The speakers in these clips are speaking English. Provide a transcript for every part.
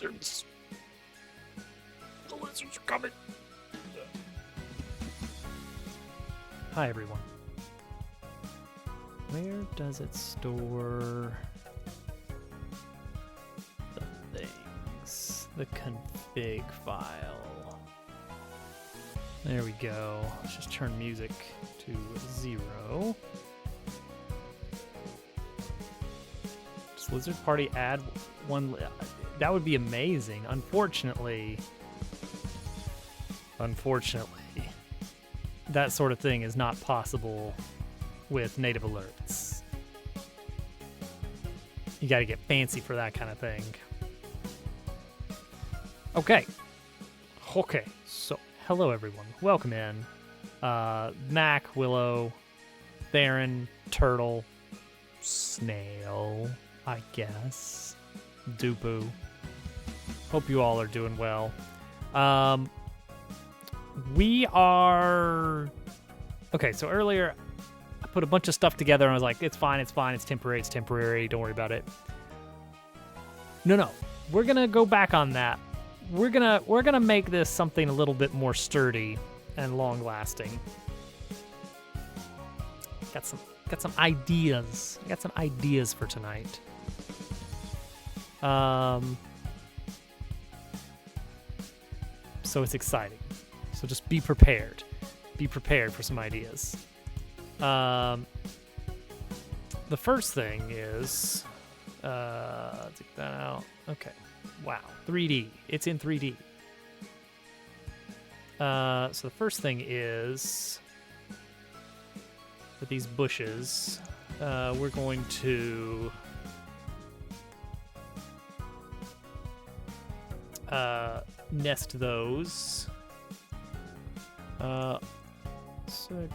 lizards. The lizards are coming. Hi, everyone. Where does it store the things? The config file. There we go. Let's just turn music to 0. Does Lizard Party add one? That would be amazing. Unfortunately, that sort of thing is not possible with native alerts. You got to get fancy for that kind of thing. Okay, so hello everyone. Welcome in. Mac, Willow, Theron, Turtle, Snail, I guess, Dupu. Hope you all are doing well. We are... Okay, so earlier I put a bunch of stuff together and I was like, it's fine, it's temporary, don't worry about it. No, we're gonna go back on that. We're gonna make this something a little bit more sturdy and long lasting. Got some ideas. I got some ideas for tonight. So it's exciting. So just be prepared. Be prepared for some ideas. The first thing is, take that out. Okay. Wow. 3D. It's in 3D. So the first thing is, with these bushes, we're going to nest those. 6,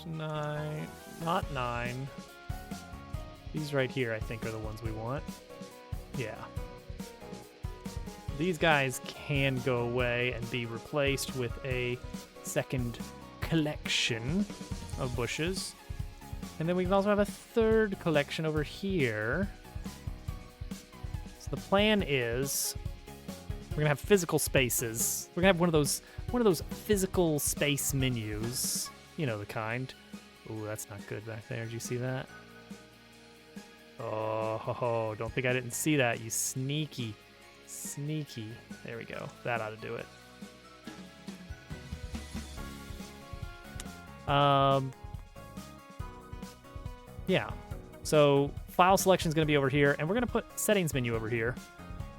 9, not 9. These right here, I think, are the ones we want. Yeah. These guys can go away and be replaced with a second collection of bushes. And then we can also have a third collection over here. So the plan is we're gonna have physical spaces. We're gonna have one of those physical space menus. You know the kind. Ooh, that's not good back there. Did you see that? Oh, don't think I didn't see that, you sneaky. There we go. That ought to do it. Yeah. So file selection is going to be over here, and we're going to put settings menu over here.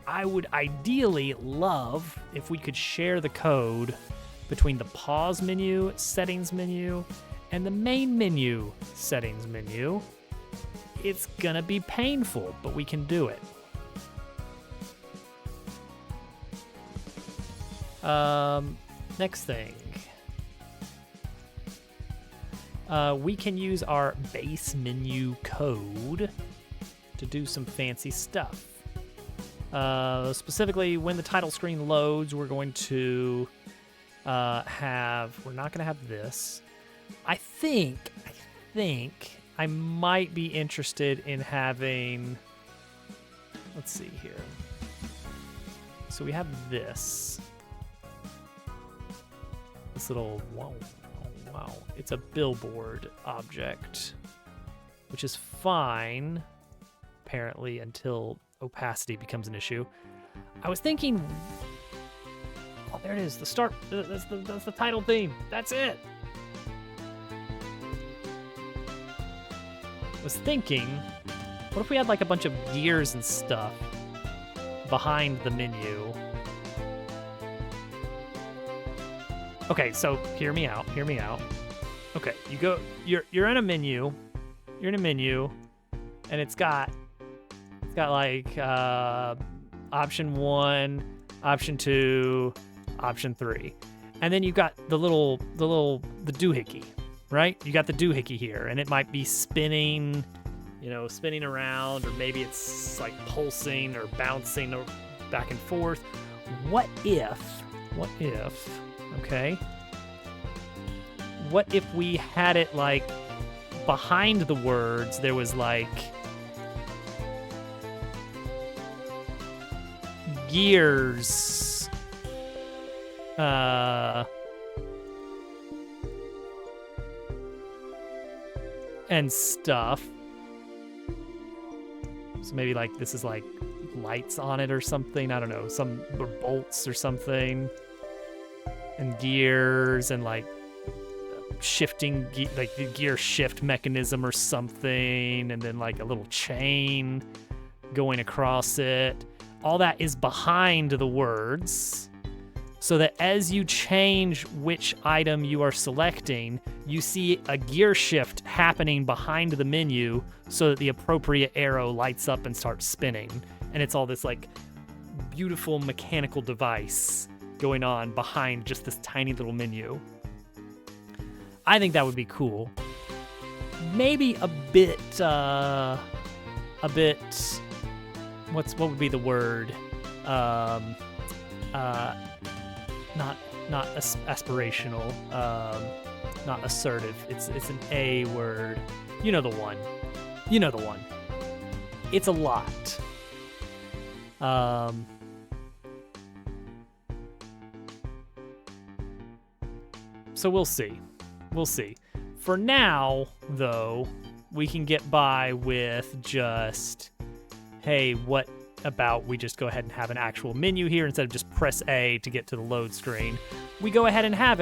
I would ideally love if we could share the code between the pause menu, settings menu, and the main menu, settings menu. It's going to be painful, but we can do it. Next thing. We can use our base menu code to do some fancy stuff. Specifically, when the title screen loads, we're going to we're not going to have this. I think I might be interested in having, let's see here. So we have this little, wow. It's a billboard object, which is fine, apparently, until opacity becomes an issue. I was thinking, oh, there it is, the start, that's the title theme, that's it. I was thinking, what if we had like a bunch of gears and stuff behind the menu? Okay, so hear me out. Okay, you're in a menu. You're in a menu, and it's got like option 1, option 2, option 3. And then you've got the doohickey, right? You got the doohickey here, and it might be spinning around, or maybe it's like pulsing or bouncing or back and forth. What if, okay? What if we had it like behind the words, there was like gears. And stuff. So maybe like this is like lights on it or something. I don't know, or bolts or something. And gears and like shifting, like the gear shift mechanism or something. And then like a little chain going across it. All that is behind the words. So that as you change which item you are selecting, you see a gear shift happening behind the menu so that the appropriate arrow lights up and starts spinning. And it's all this like beautiful mechanical device going on behind just this tiny little menu. I think that would be cool. Maybe a bit, what would be the word? Not aspirational, not assertive. It's an A word. You know the one. It's a lot. So we'll see. For now, though, we can get by with just, hey, what about we just go ahead and have an actual menu here instead of just press A to get to the load screen. We go ahead and have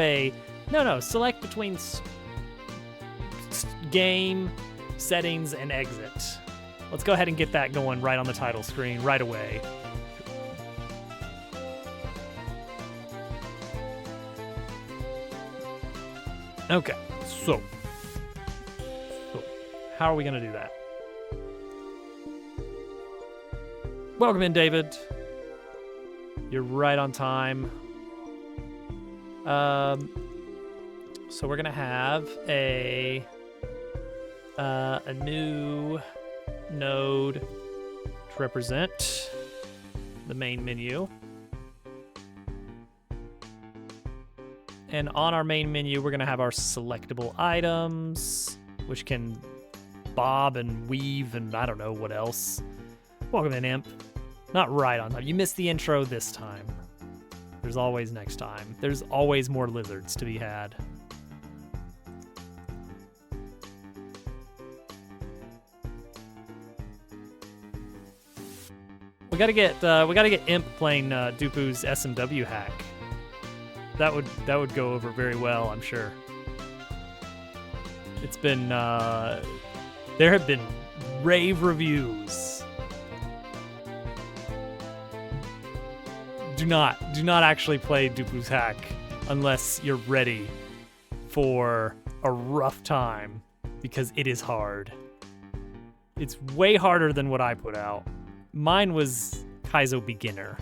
select between game, settings, and exit. Let's go ahead and get that going right on the title screen right away. Okay, so how are we gonna do that? Welcome in, David. You're right on time. So we're gonna have a new node to represent the main menu. And on our main menu, we're gonna have our selectable items, which can bob and weave and I don't know what else. Welcome in, Imp. Not right on time. You missed the intro this time. There's always next time. There's always more lizards to be had. We gotta get Imp playing Dupu's SMW hack. That would go over very well, I'm sure. It's been there have been rave reviews. Do not actually play Dupu's hack unless you're ready for a rough time, because it is hard. It's way harder than what I put out. Mine was Kaizo Beginner,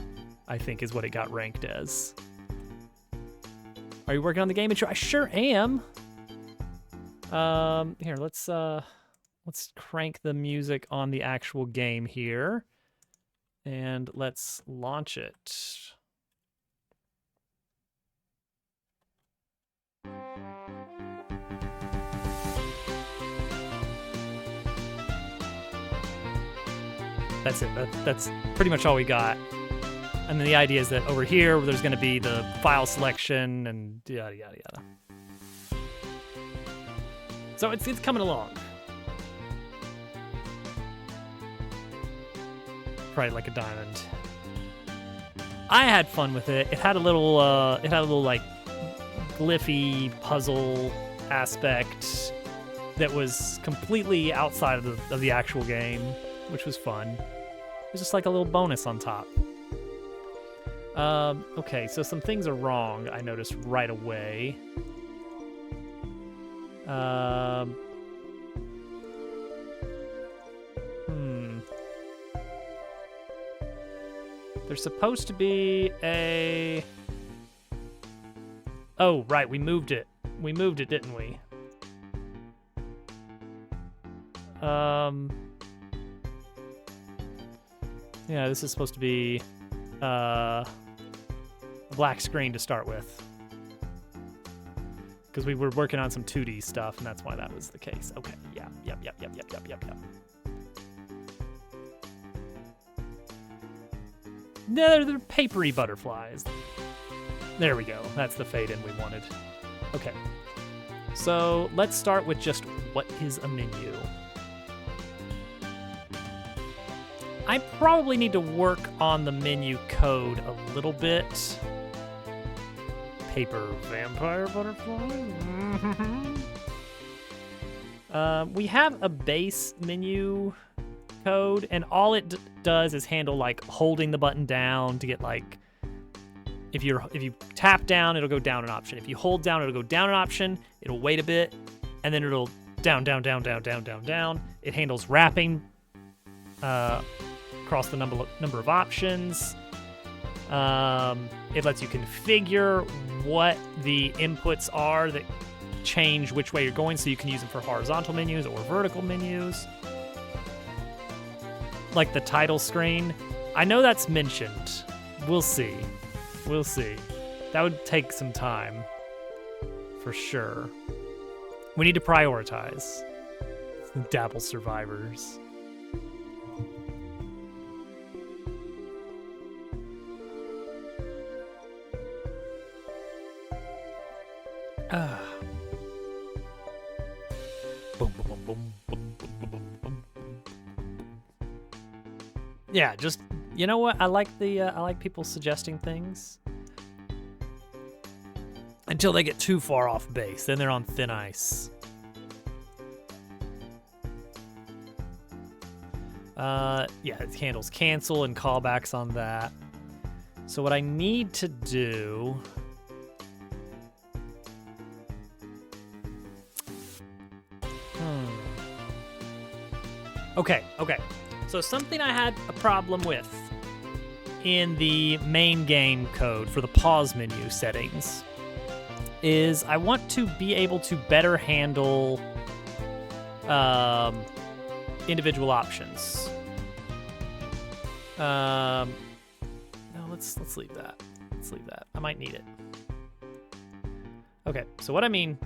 I think is what it got ranked as. Are you working on the game intro? I sure am. Here, let's crank the music on the actual game here. And let's launch it. That's it. That's pretty much all we got. And then the idea is that over here, there's going to be the file selection and yada, yada, yada. So it's coming along. Right, like a diamond. I had fun with it. It had a little like glyphy puzzle aspect that was completely outside of the actual game, which was fun. It was just like a little bonus on top. Okay, so some things are wrong, I noticed right away. There's supposed to be a... Oh, right, we moved it. We moved it, didn't we? Yeah, this is supposed to be a black screen to start with. Because we were working on some 2D stuff, and that's why that was the case. Okay, yeah, yep. they're papery butterflies. There we go. That's the fade in we wanted. Okay. So let's start with just what is a menu. I probably need to work on the menu code a little bit. Paper vampire butterfly. We have a base menu code, and all it does is handle like holding the button down to get like, if you tap down, it'll go down an option. If you hold down, it'll go down an option. It'll wait a bit, and then it'll down. It handles wrapping across the number of options. It lets you configure what the inputs are that change which way you're going, so you can use them for horizontal menus or vertical menus. Like the title screen. I know that's mentioned. We'll see. We'll see. That would take some time, for sure. We need to prioritize. Dabble survivors. Boom, boom, boom, boom, boom, boom, boom, boom. Yeah, just, you know what? I like people suggesting things until they get too far off base. Then they're on thin ice. Yeah, it handles cancel and callbacks on that. So what I need to do... Okay. So something I had a problem with in the main game code for the pause menu settings is I want to be able to better handle individual options. No, let's leave that. Let's leave that. I might need it. Okay, so what I mean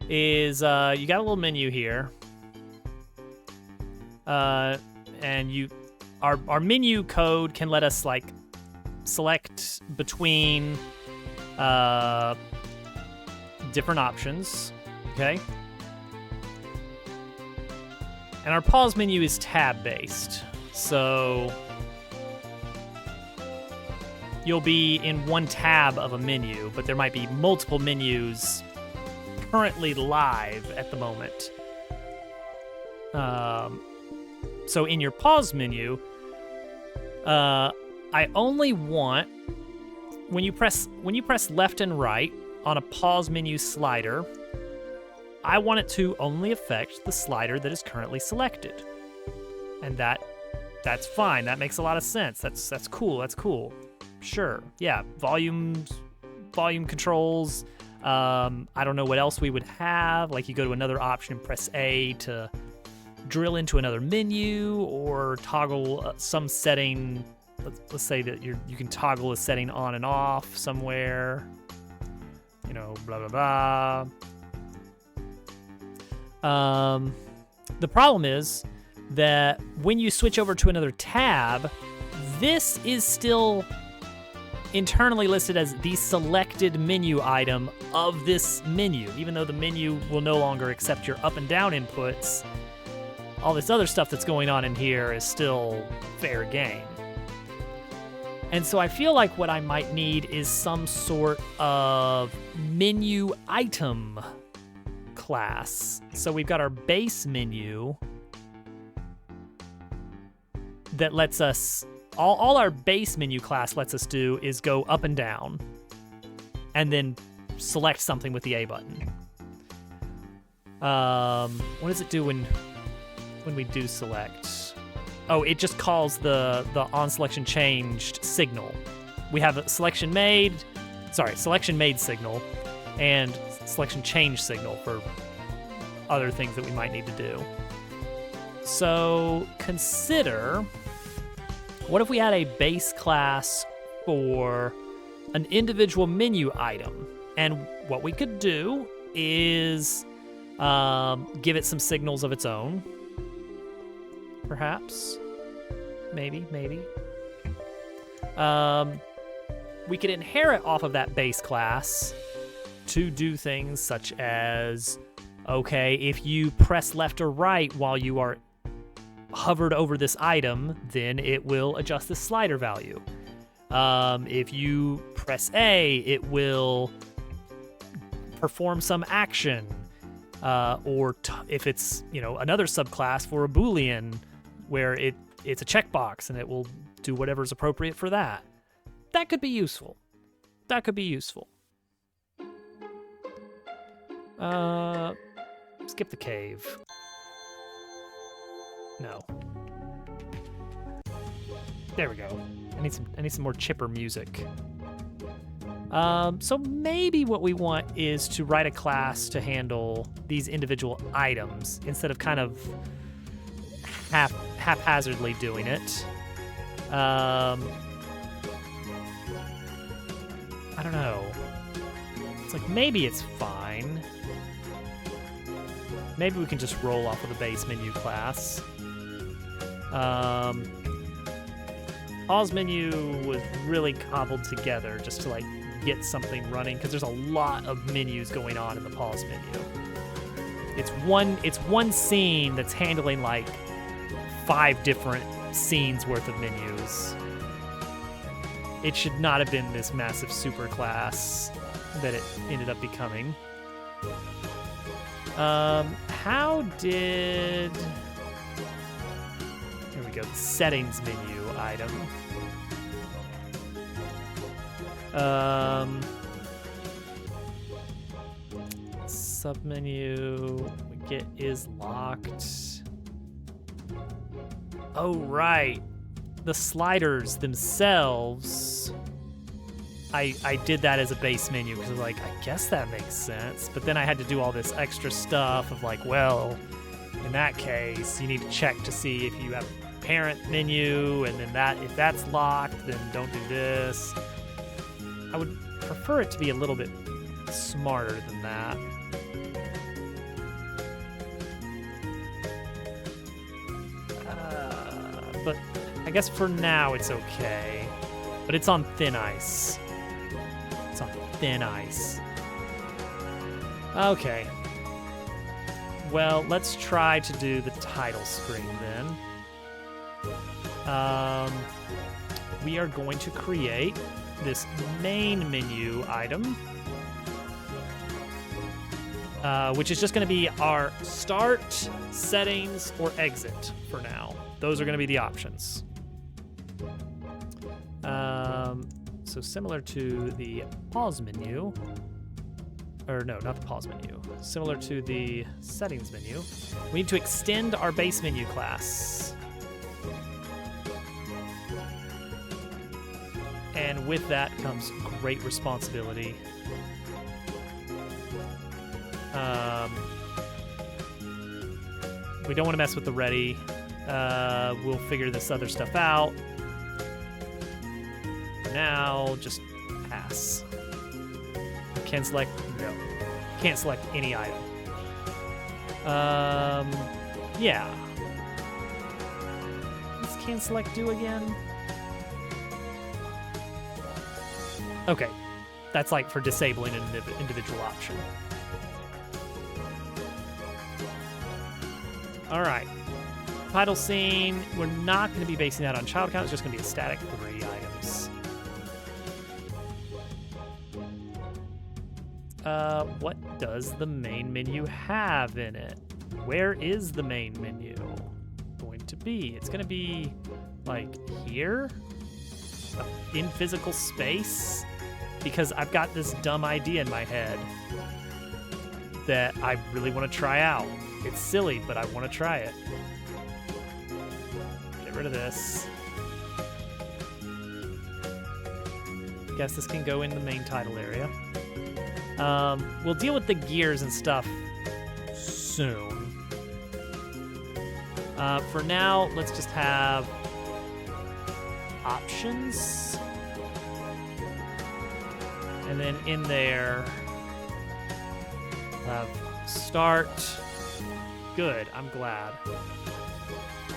is you got a little menu here. And our menu code can let us like select between different options, okay? And our pause menu is tab based, so you'll be in one tab of a menu, but there might be multiple menus currently live at the moment. So in your pause menu, I only want when you press left and right on a pause menu slider, I want it to only affect the slider that is currently selected. And that's fine. That makes a lot of sense. That's cool. That's cool. Sure. Yeah, volume controls. I don't know what else we would have. Like you go to another option and press A to drill into another menu or toggle some setting. Let's say that you can toggle a setting on and off somewhere. You know, blah blah blah. The problem is that when you switch over to another tab, this is still internally listed as the selected menu item of this menu, even though the menu will no longer accept your up and down inputs. All this other stuff that's going on in here is still fair game. And so I feel like what I might need is some sort of menu item class. So we've got our base menu that lets us, all our base menu class lets us do is go up and down and then select something with the A button. What does it do when we do select? Oh, it just calls the on selection changed signal. We have a selection made signal and selection change signal for other things that we might need to do. So consider, what if we had a base class for an individual menu item? And what we could do is give it some signals of its own, perhaps. maybe. We could inherit off of that base class to do things such as, okay, if you press left or right while you are hovered over this item, then it will adjust the slider value. If you press A, it will perform some action. If it's, another subclass for a Boolean where it's a checkbox and it will do whatever's appropriate for that. That could be useful. Skip the cave. No. There we go. I need some more chipper music. So maybe what we want is to write a class to handle these individual items instead of kind of haphazardly doing it. I don't know. It's like maybe it's fine. Maybe we can just roll off of the base menu class. Pause menu was really cobbled together just to get something running because there's a lot of menus going on in the pause menu. It's one scene that's handling 5 different scenes worth of menus. It should not have been this massive super class that it ended up becoming. How did... Here we go, the settings menu item. Submenu we get is locked. Oh, right. The sliders themselves, I did that as a base menu because I guess that makes sense. But then I had to do all this extra stuff of well, in that case, you need to check to see if you have a parent menu, and then if that's locked, then don't do this. I would prefer it to be a little bit smarter than that. But I guess for now it's okay. But it's on thin ice. Okay. Well, let's try to do the title screen then. We are going to create this main menu item, which is just going to be our start, settings, or exit for now. Those are going to be the options. So similar to the pause menu, or no, not the pause menu, similar to the settings menu, we need to extend our base menu class. And with that comes great responsibility. We don't want to mess with the ready. We'll figure this other stuff out. For now, just pass. Can select, no. Can't select any item. Yeah. What's can select do again? Okay, that's for disabling an individual option. All right, title scene, we're not going to be basing that on child count, it's just going to be a static 3 items. What does the main menu have in it? Where is the main menu going to be? It's going to be, here? In physical space? Because I've got this dumb idea in my head that I really want to try out. It's silly, but I want to try it. Get rid of this. Guess this can go in the main title area. We'll deal with the gears and stuff soon. For now, let's just have options. And then in there, we'll have start. Good, I'm glad.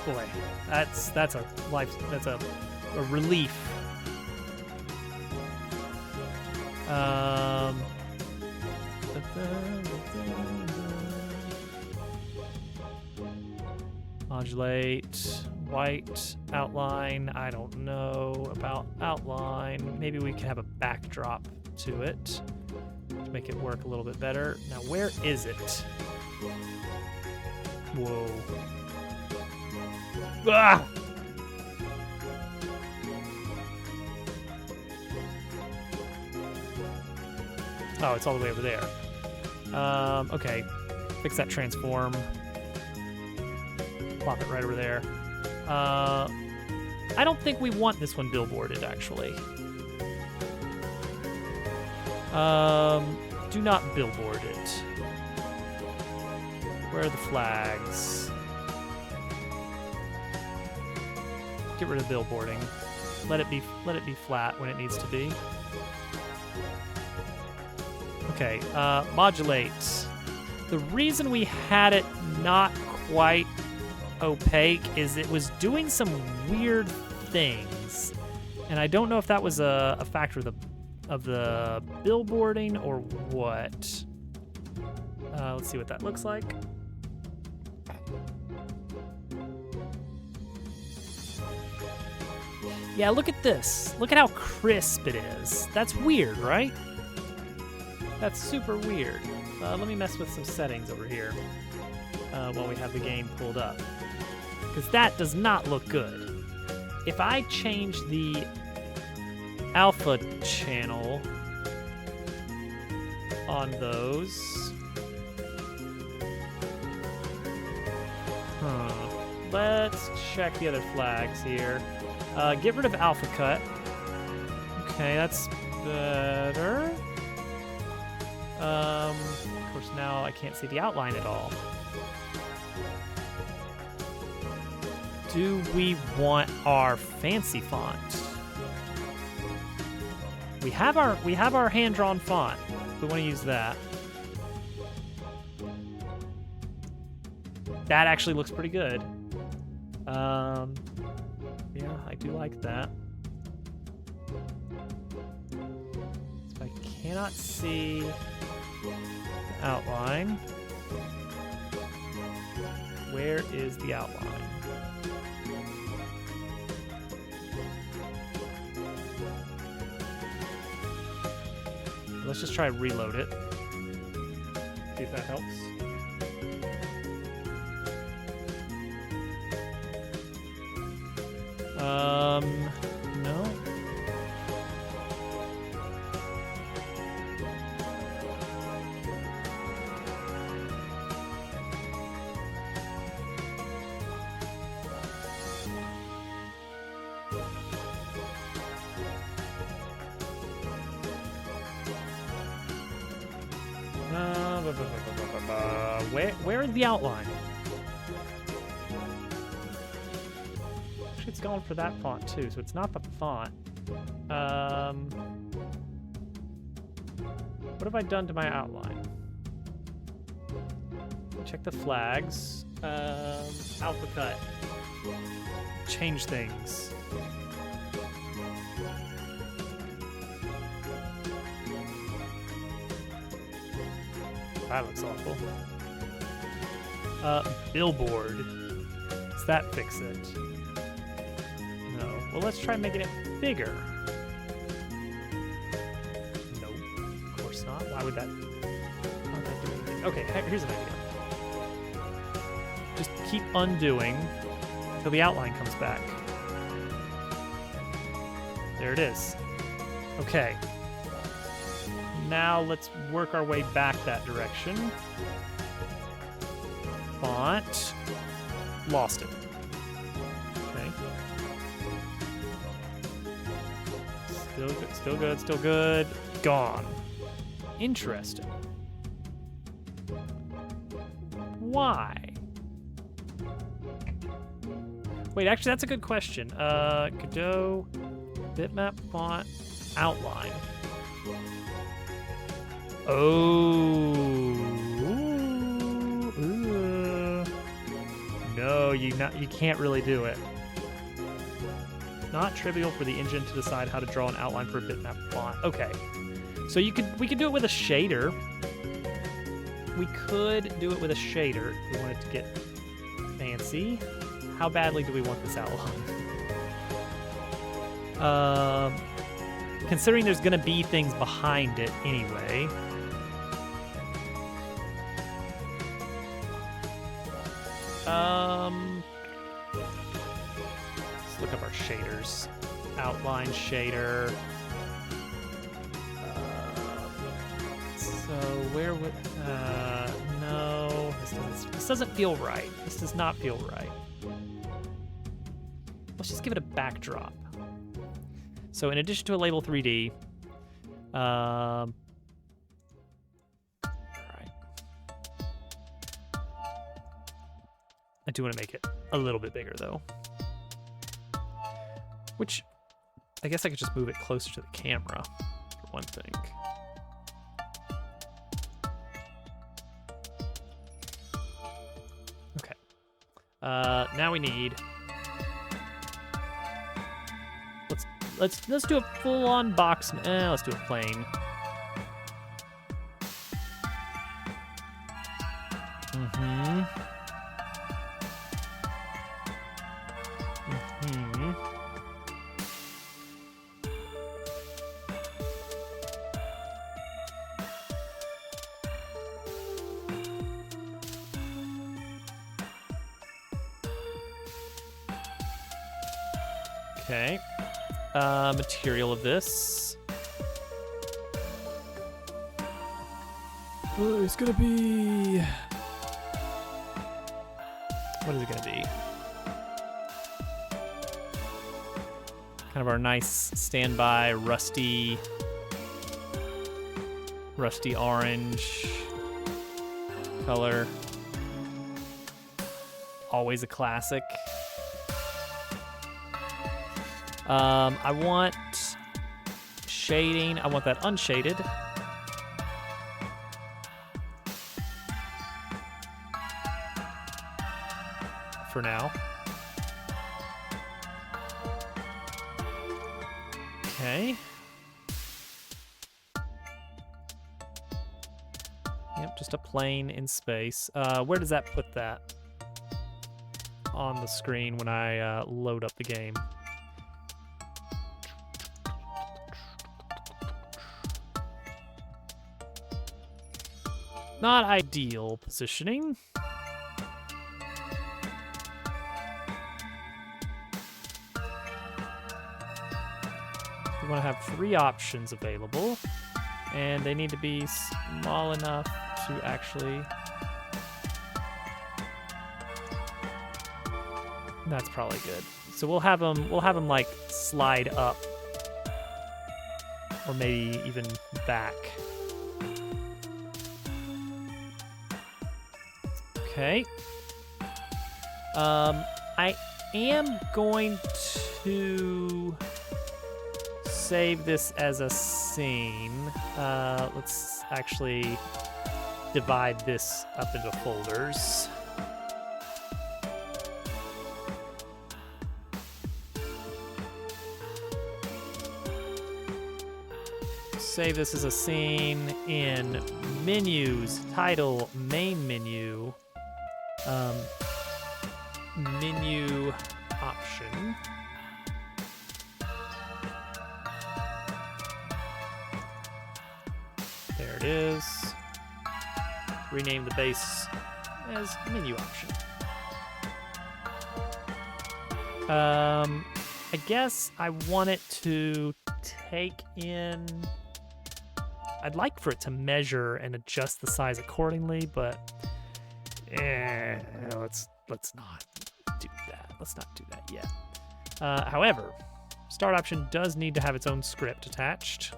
Boy, that's a relief. Modulate, white, outline. I don't know about outline. Maybe we can have a backdrop to it to make it work a little bit better. Now, where is it? Whoa. Ah! Oh, it's all the way over there. Okay. Fix that transform. Plop it right over there. I don't think we want this one billboarded, actually. Do not billboard it. Where are the flags? Get rid of billboarding. Let it be flat when it needs to be. Okay, modulate. The reason we had it not quite opaque is it was doing some weird things, and I don't know if that was a factor of the billboarding or what. Let's see what that looks like. Yeah, look at this. Look at how crisp it is. That's weird, right? That's super weird. Let me mess with some settings over here while we have the game pulled up, because that does not look good. If I change the alpha channel on those, let's check the other flags here. Get rid of alpha cut. Okay, that's better. Of course, now I can't see the outline at all. Do we want our fancy font? We have our hand-drawn font. We want to use that. That actually looks pretty good. Yeah, I do like that. So I cannot see the outline. Where is the outline? Let's just try to reload it. See if that helps. No. Where is the outline? Actually, it's going for that font too, so it's not the font. What have I done to my outline? Check the flags. Alpha cut. Change things. That looks awful. Billboard. Does that fix it? No. Well, let's try making it bigger. No, of course not. Why would that? Why would that do anything? Okay, here's an idea. Just keep undoing until the outline comes back. There it is. Okay. Now let's work our way back that direction. Font. Lost it. Okay. Still good, still good, still good. Gone. Interesting. Why? Wait, actually, that's a good question. Godot, bitmap, font, outline. Oh. No, you you can't really do it. Not trivial for the engine to decide how to draw an outline for a bitmap font. Okay, so we could do it with a shader. We could do it with a shader if we wanted to get fancy. How badly do we want this outline? Considering there's gonna be things behind it anyway. Let's look up our shaders. Outline shader. So where would no, this doesn't feel right. This does not feel right. Let's just give it a backdrop. So in addition to a label 3D, all right. I do want to make it a little bit bigger though. Which, I guess I could just move it closer to the camera, for one thing. Okay. Now we need... Let's do a full-on box. Let's do a plane. Okay. Material of this. Well, it's gonna be... What is it gonna be? Kind of our nice standby rusty orange color. Always a classic. I want shading. I want that unshaded. For now. Okay. Yep, just a plane in space. Where does that put that on the screen when I load up the game? Not ideal positioning. We want to have 3 options available, and they need to be small enough to actually... That's probably good. So we'll have them like slide up, or maybe even back. Okay. I am going to save this as a scene. Let's actually divide this up into folders. Save this as a scene in menus, title, main menu. Menu option. There it is. Rename the base as menu option. I guess I want it to take in... I'd like for it to measure and adjust the size accordingly, but let's not do that. Let's not do that yet. However, start option does need to have its own script attached.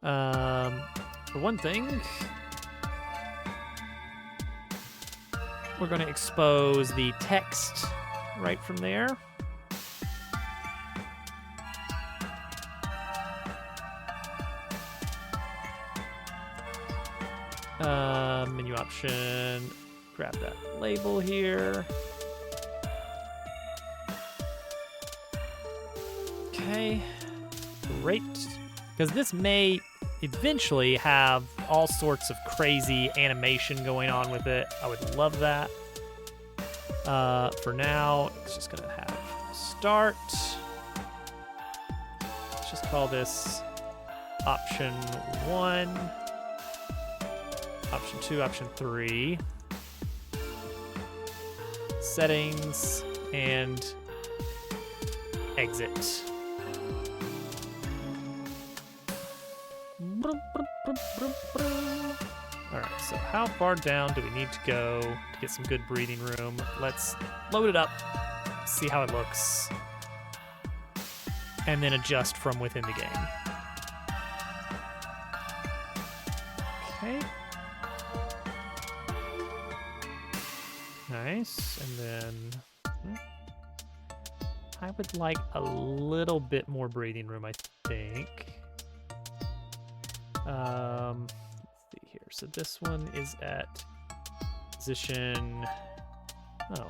For one thing, we're going to expose the text right from there. Menu option, grab that label here. Okay, great. Because this may eventually have all sorts of crazy animation going on with it. I would love that. For now, it's just gonna have start. Let's just call this option 1, option 2, option 3. Settings and exit. Alright, so how far down do we need to go to get some good breathing room? Let's load it up, see how it looks, and then adjust from within the game. Okay. Nice, and then I would like a little bit more breathing room, I think. Let's see here. So this one is at position. Oh,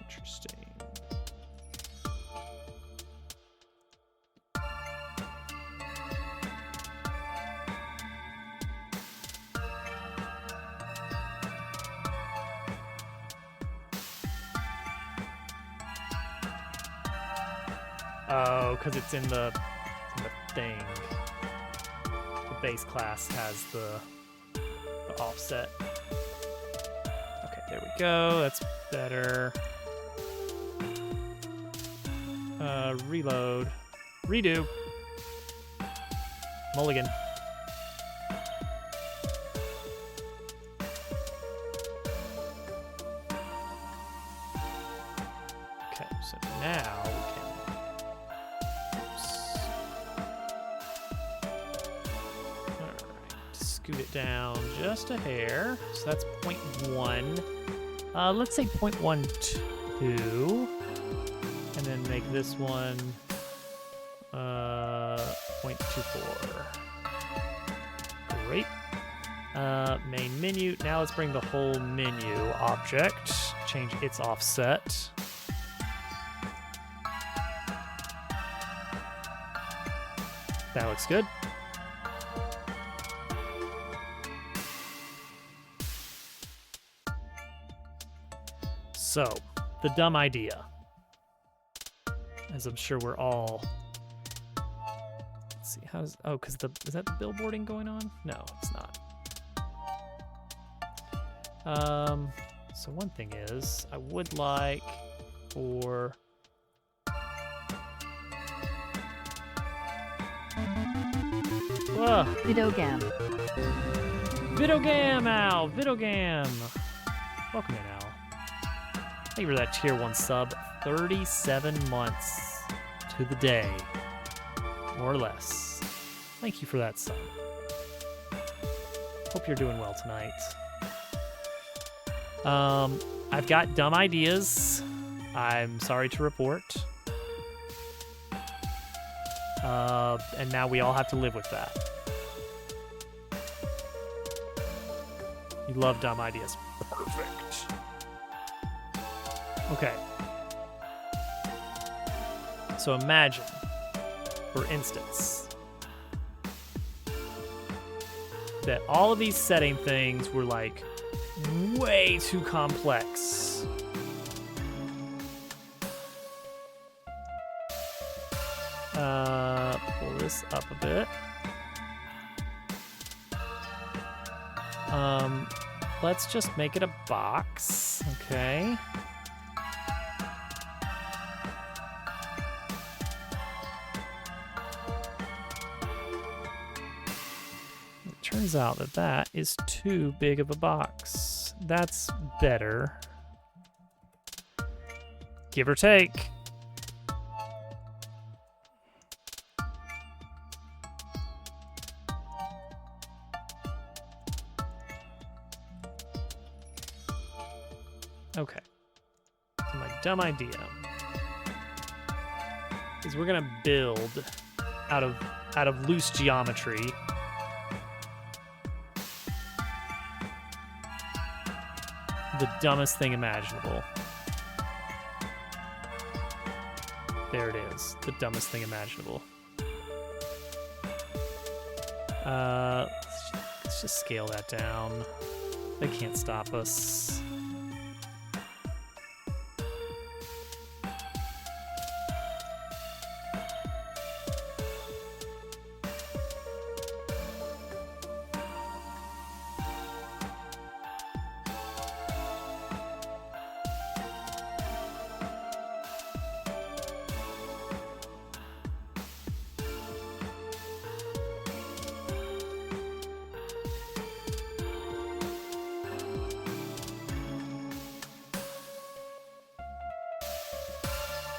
interesting. Oh, because it's in the thing. The base class has the offset. Okay, there we go. That's better. Reload. Redo. Mulligan. Okay, so now we can. Scoot it down just a hair. So that's 0.1. Let's say 0.12. And then make this one 0.24. Great. Main menu. Now let's bring the whole menu object. Change its offset. That looks good. So, the dumb idea, as I'm sure we're all, let's see, is that the billboarding going on? No, it's not. So one thing is, I would like for, Vidogam. Vidogam, Al! Vidogam! Welcome in, Al. Thank you for that tier 1 sub. 37 months to the day, more or less. Thank you for that sub. Hope you're doing well tonight. I've got dumb ideas. I'm sorry to report. And now we all have to live with that. You love dumb ideas. Perfect. Okay. So imagine, for instance, that all of these setting things were like way too complex. Pull this up a bit. Let's just make it a box, okay? It turns out that that is too big of a box. That's better. Give or take. Okay, so my dumb idea is we're gonna build out of loose geometry the dumbest thing imaginable. There it is, the dumbest thing imaginable. Let's just scale that down. They can't stop us.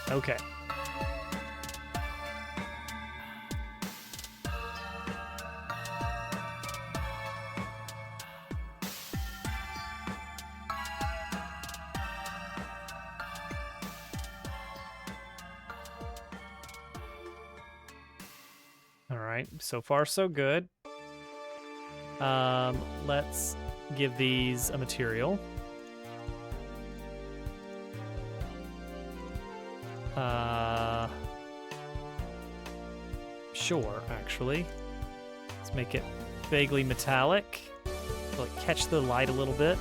Okay. All right, so far so good. Let's give these a material. Sure, actually. Let's make it vaguely metallic. Like catch the light a little bit.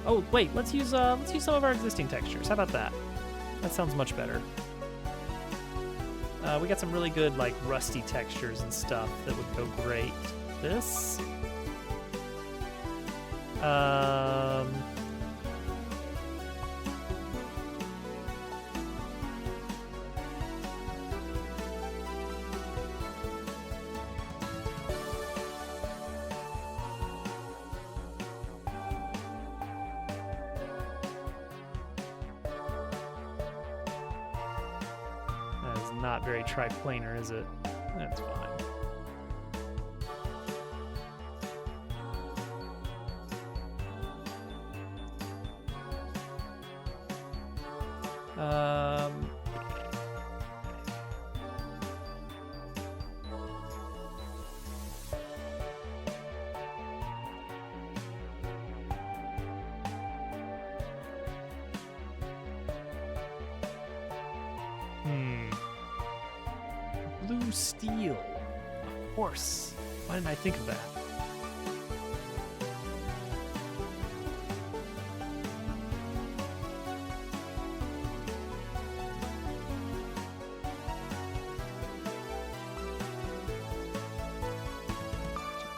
Oh, wait, let's use some of our existing textures. How about that? That sounds much better. We got some really good like rusty textures and stuff that would go great. This. Not very triplanar, is it? That's fine. Blue steel. Of course. Why didn't I think of that?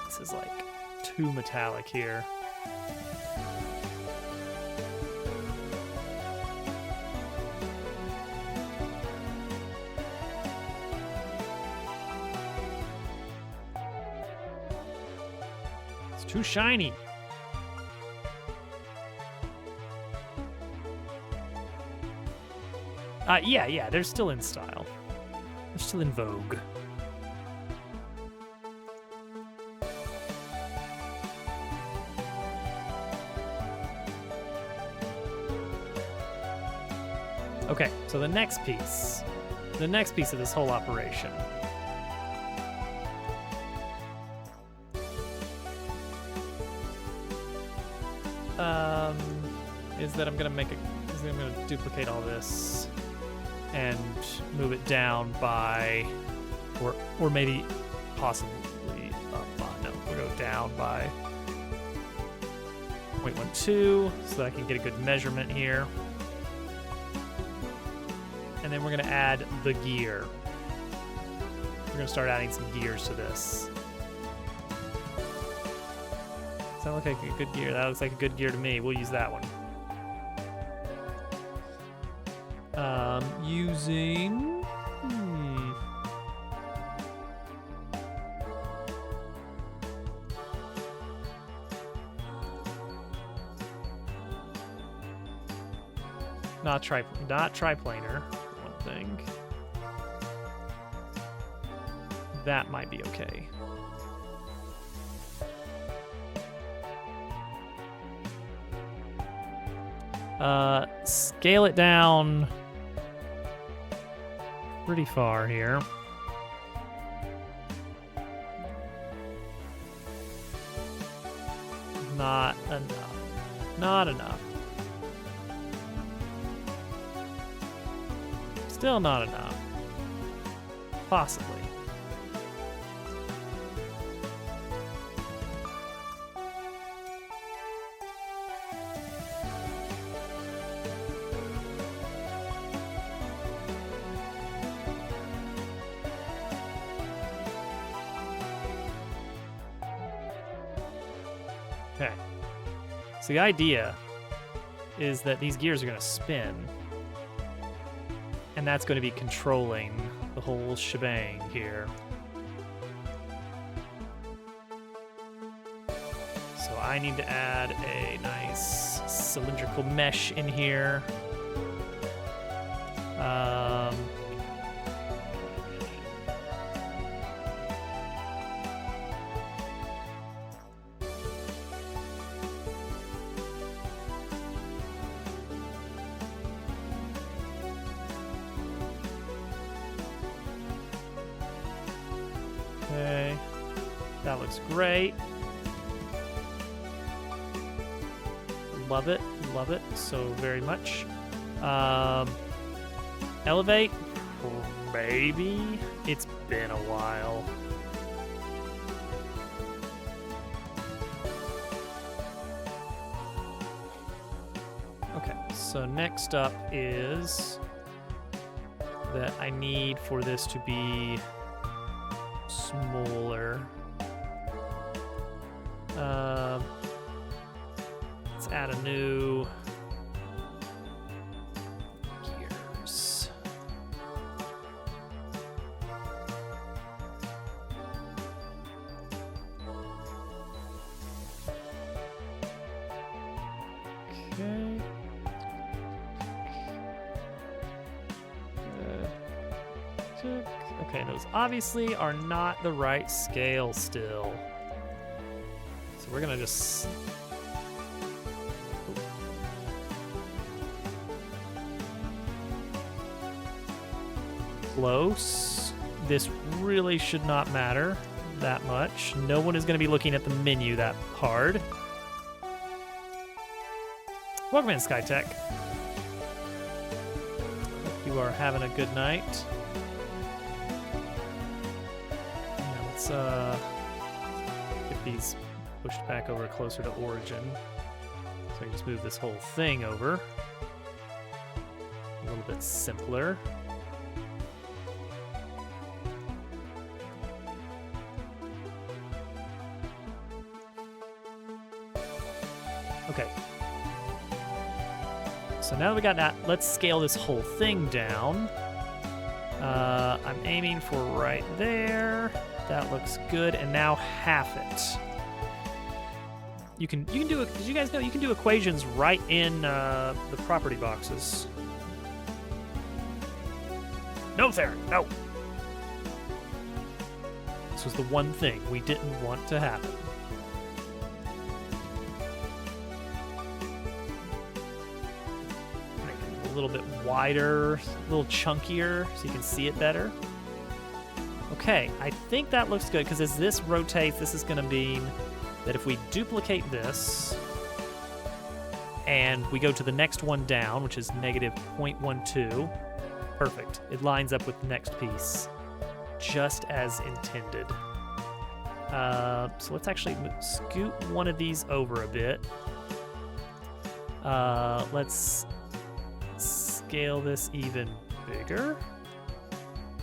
This is like too metallic here. Too shiny. Yeah, they're still in style. They're still in vogue. Okay, so the next piece of this whole operation. Is that I'm gonna duplicate all this and move it down by, or maybe possibly up. No, we'll go down by 0.12 so that I can get a good measurement here. And then we're gonna add the gear. We're gonna start adding some gears to this. Does that look like a good gear? That looks like a good gear to me. We'll use that one. Using... Not triplanar, one thing. That might be okay. Scale it down pretty far here. not enough. Not enough. Still not enough. Possibly. Okay. So the idea is that these gears are going to spin, and that's going to be controlling the whole shebang here. So I need to add a nice cylindrical mesh in here. Okay, that looks great. Love it so very much. Elevate, maybe? It's been a while. Okay, so next up is that I need for this to be smaller. Let's add a new gears. Okay. Okay, those obviously are not the right scale still. So we're gonna just... Close. This really should not matter that much. No one is gonna be looking at the menu that hard. Welcome in, SkyTech. Hope you are having a good night. Let's get these pushed back over closer to origin. So I can just move this whole thing over. A little bit simpler. Okay. So now that we got that, let's scale this whole thing down. I'm aiming for right there. That looks good, and now half it. You can do it. Did you guys know you can do equations right in the property boxes? No, Theron, no. This was the one thing we didn't want to happen. Make it a little bit wider, a little chunkier, so you can see it better. Okay, I think that looks good, because as this rotates, this is going to mean that if we duplicate this, and we go to the next one down, which is negative 0.12, perfect. It lines up with the next piece, just as intended. So let's actually scoot one of these over a bit. Let's scale this even bigger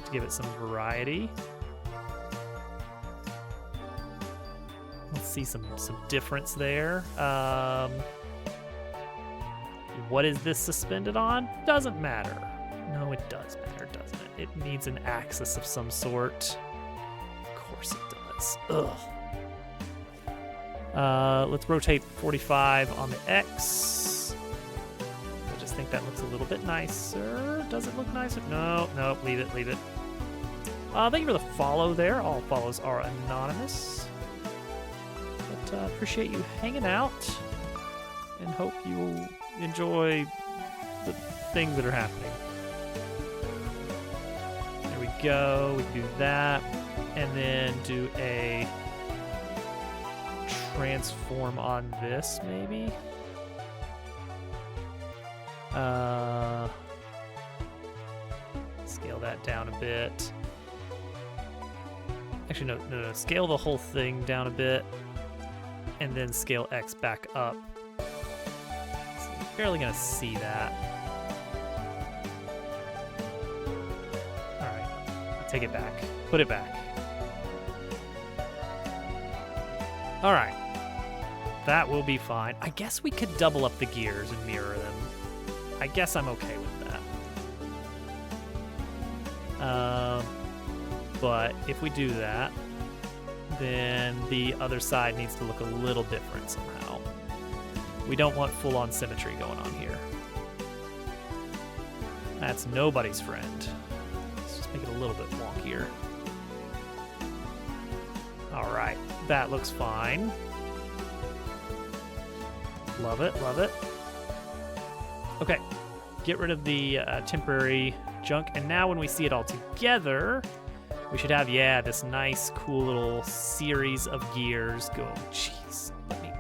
to give it some variety. Let's see some difference there. What is this suspended on? Doesn't matter. No, it does matter, doesn't it? It needs an axis of some sort. Of course it does. Ugh. Let's rotate 45 on the X. I just think that looks a little bit nicer. Does it look nicer? No, leave it. Thank you for the follow there. All follows are anonymous. But appreciate you hanging out, and hope you enjoy the things that are happening. There we go. We can do that, and then do a transform on this, maybe? Scale that down a bit. Actually, no. Scale the whole thing down a bit, and then scale X back up. So you're barely gonna see that. All right, take it back. Put it back. All right, that will be fine. I guess we could double up the gears and mirror them. I guess I'm okay with that. But if we do that, then the other side needs to look a little different somehow. We don't want full-on symmetry going on here. That's nobody's friend. Let's just make it a little bit wonkier. All right, that looks fine. Love it, love it. Okay, get rid of the temporary junk, and now when we see it all together, we should have, yeah, this nice, cool little series of gears go. Jeez, let me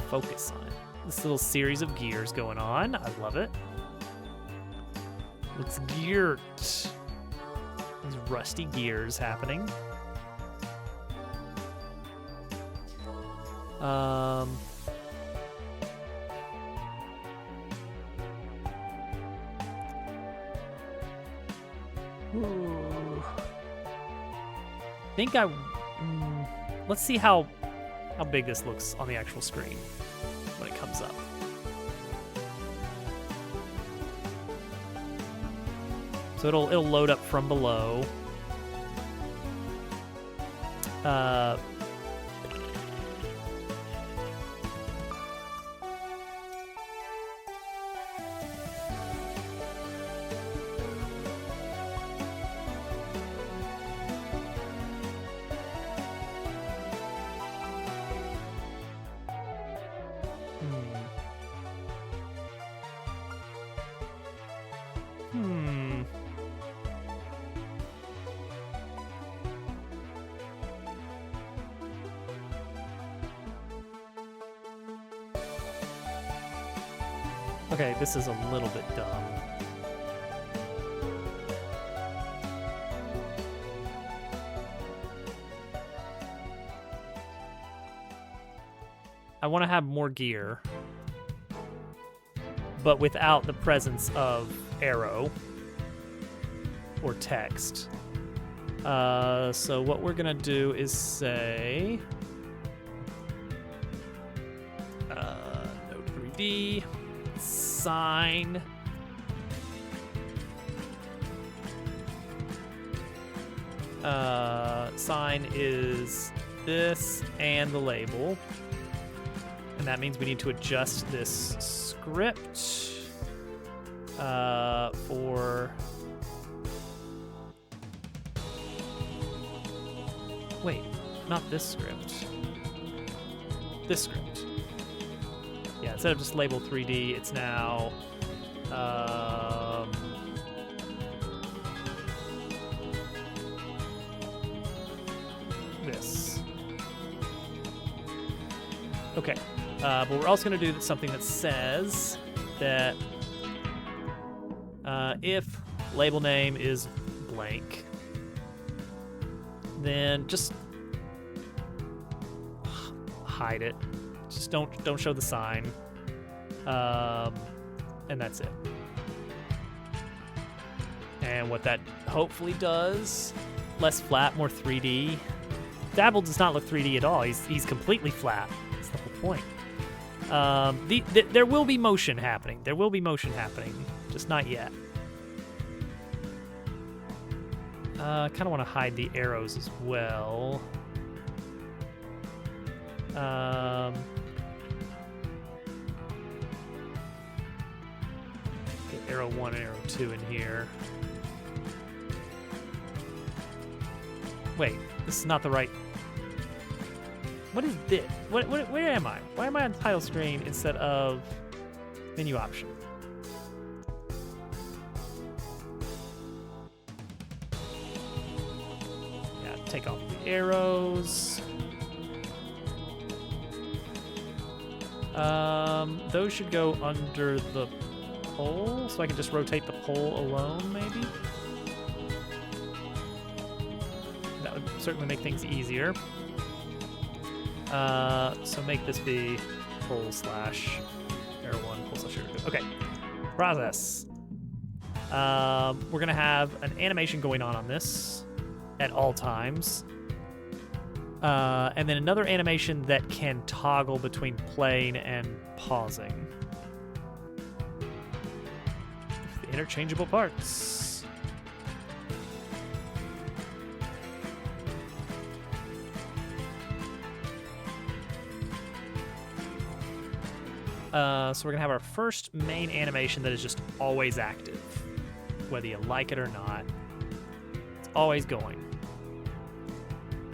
focus on it. This little series of gears going on. I love it. Looks geared. These rusty gears happening. Ooh. I think let's see how big this looks on the actual screen when it comes up. So it'll load up from below. Okay, this is a little bit dumb. I want to have more gear, but without the presence of arrow or text. So what we're gonna do is say node 3D sign sign is this and the label. And that means we need to adjust this script for... Wait, not this script. This script. Yeah, instead of just label 3D, it's now... this. Okay. But we're also going to do something that says that if label name is blank, then just hide it. Just don't show the sign, and that's it. And what that hopefully does, less flat, more 3D. Dabble does not look 3D at all. He's completely flat. That's the whole point. There will be motion happening. There will be motion happening, just not yet. I kind of want to hide the arrows as well. Get arrow 1 and arrow 2 in here. Wait, this is not the right... What is this? Where am I? Why am I on the title screen instead of menu option? Yeah, take off the arrows. Those should go under the pole, so I can just rotate the pole alone, maybe? That would certainly make things easier. So make this be pole slash arrow 1, pole slash arrow 2. Okay, process. We're gonna have an animation going on this at all times. And then another animation that can toggle between playing and pausing. The interchangeable parts. So we're gonna have our first main animation that is just always active. Whether you like it or not, it's always going.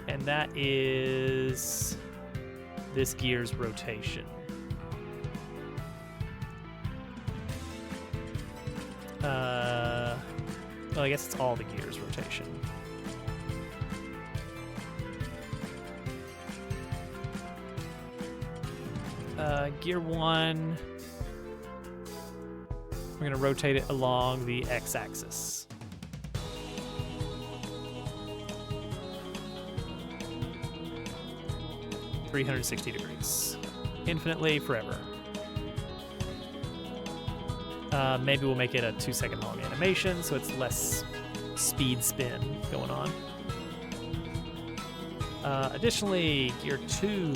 And that is this gear's rotation. Well, I guess it's all the gears rotation. Gear 1, we're going to rotate it along the x-axis. (360 degrees). Infinitely, forever. Maybe we'll make it a 2-second long animation so it's less speed spin going on. Additionally, gear 2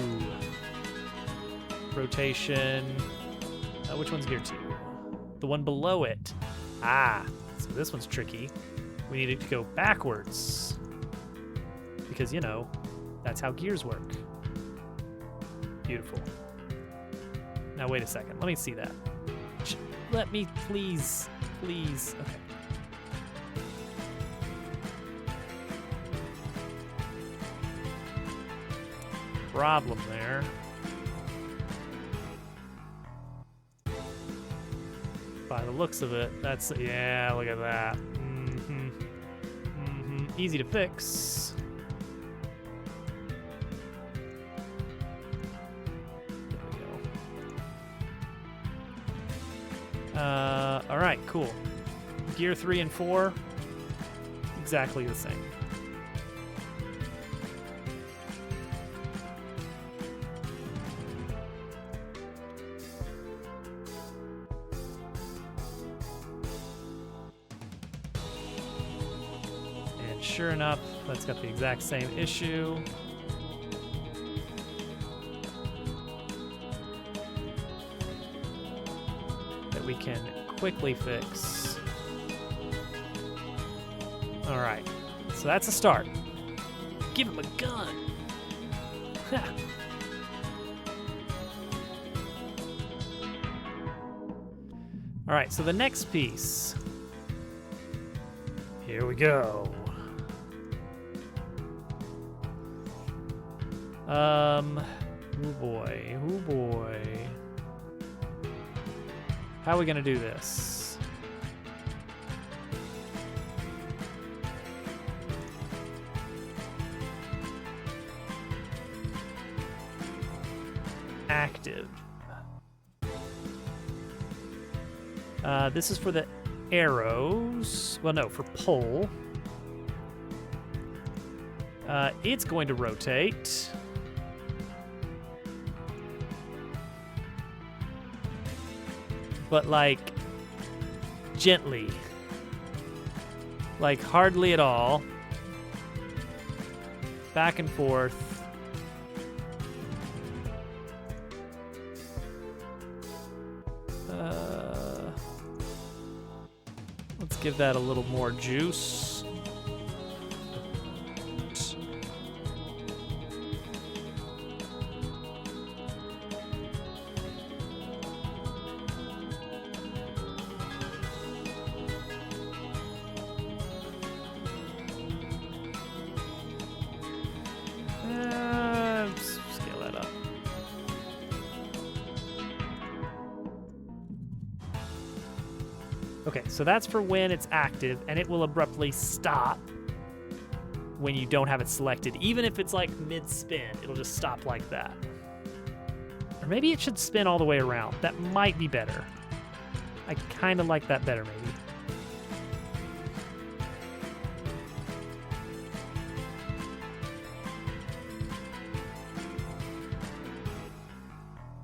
rotation. Which one's gear 2? The one below it. So this one's tricky. We need it to go backwards because, you know, that's how gears work. Beautiful. Now wait a second. Let me see that. Let me, please. Please. Okay. Problem there. By the looks of it, that's, yeah, look at that. Easy to fix. All right, cool. Gear 3 and 4, exactly the same. And sure enough, that's got the exact same issue. We can quickly fix. All right, so that's a start. Give him a gun. All right, so the next piece. Here we go. Oh boy, oh boy. How are we gonna do this? Active. This is for the arrows. Well, no, for pole. It's going to rotate. But like gently, like hardly at all, back and forth. Let's give that a little more juice. Scale that up. Okay, so that's for when it's active, and it will abruptly stop when you don't have it selected. Even if it's like mid-spin, it'll just stop like that. Or maybe it should spin all the way around. That might be better. I kind of like that better, maybe.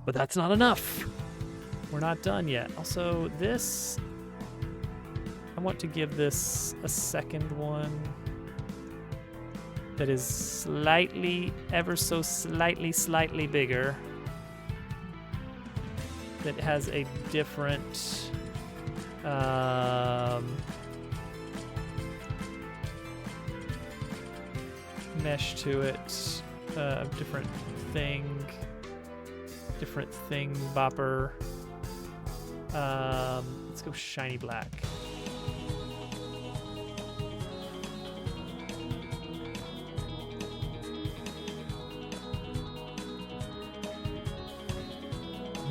But that's not enough. We're not done yet. Also, this... I want to give this a second one that is slightly, ever so slightly bigger. That has a different mesh to it, different thing bopper. Let's go shiny black.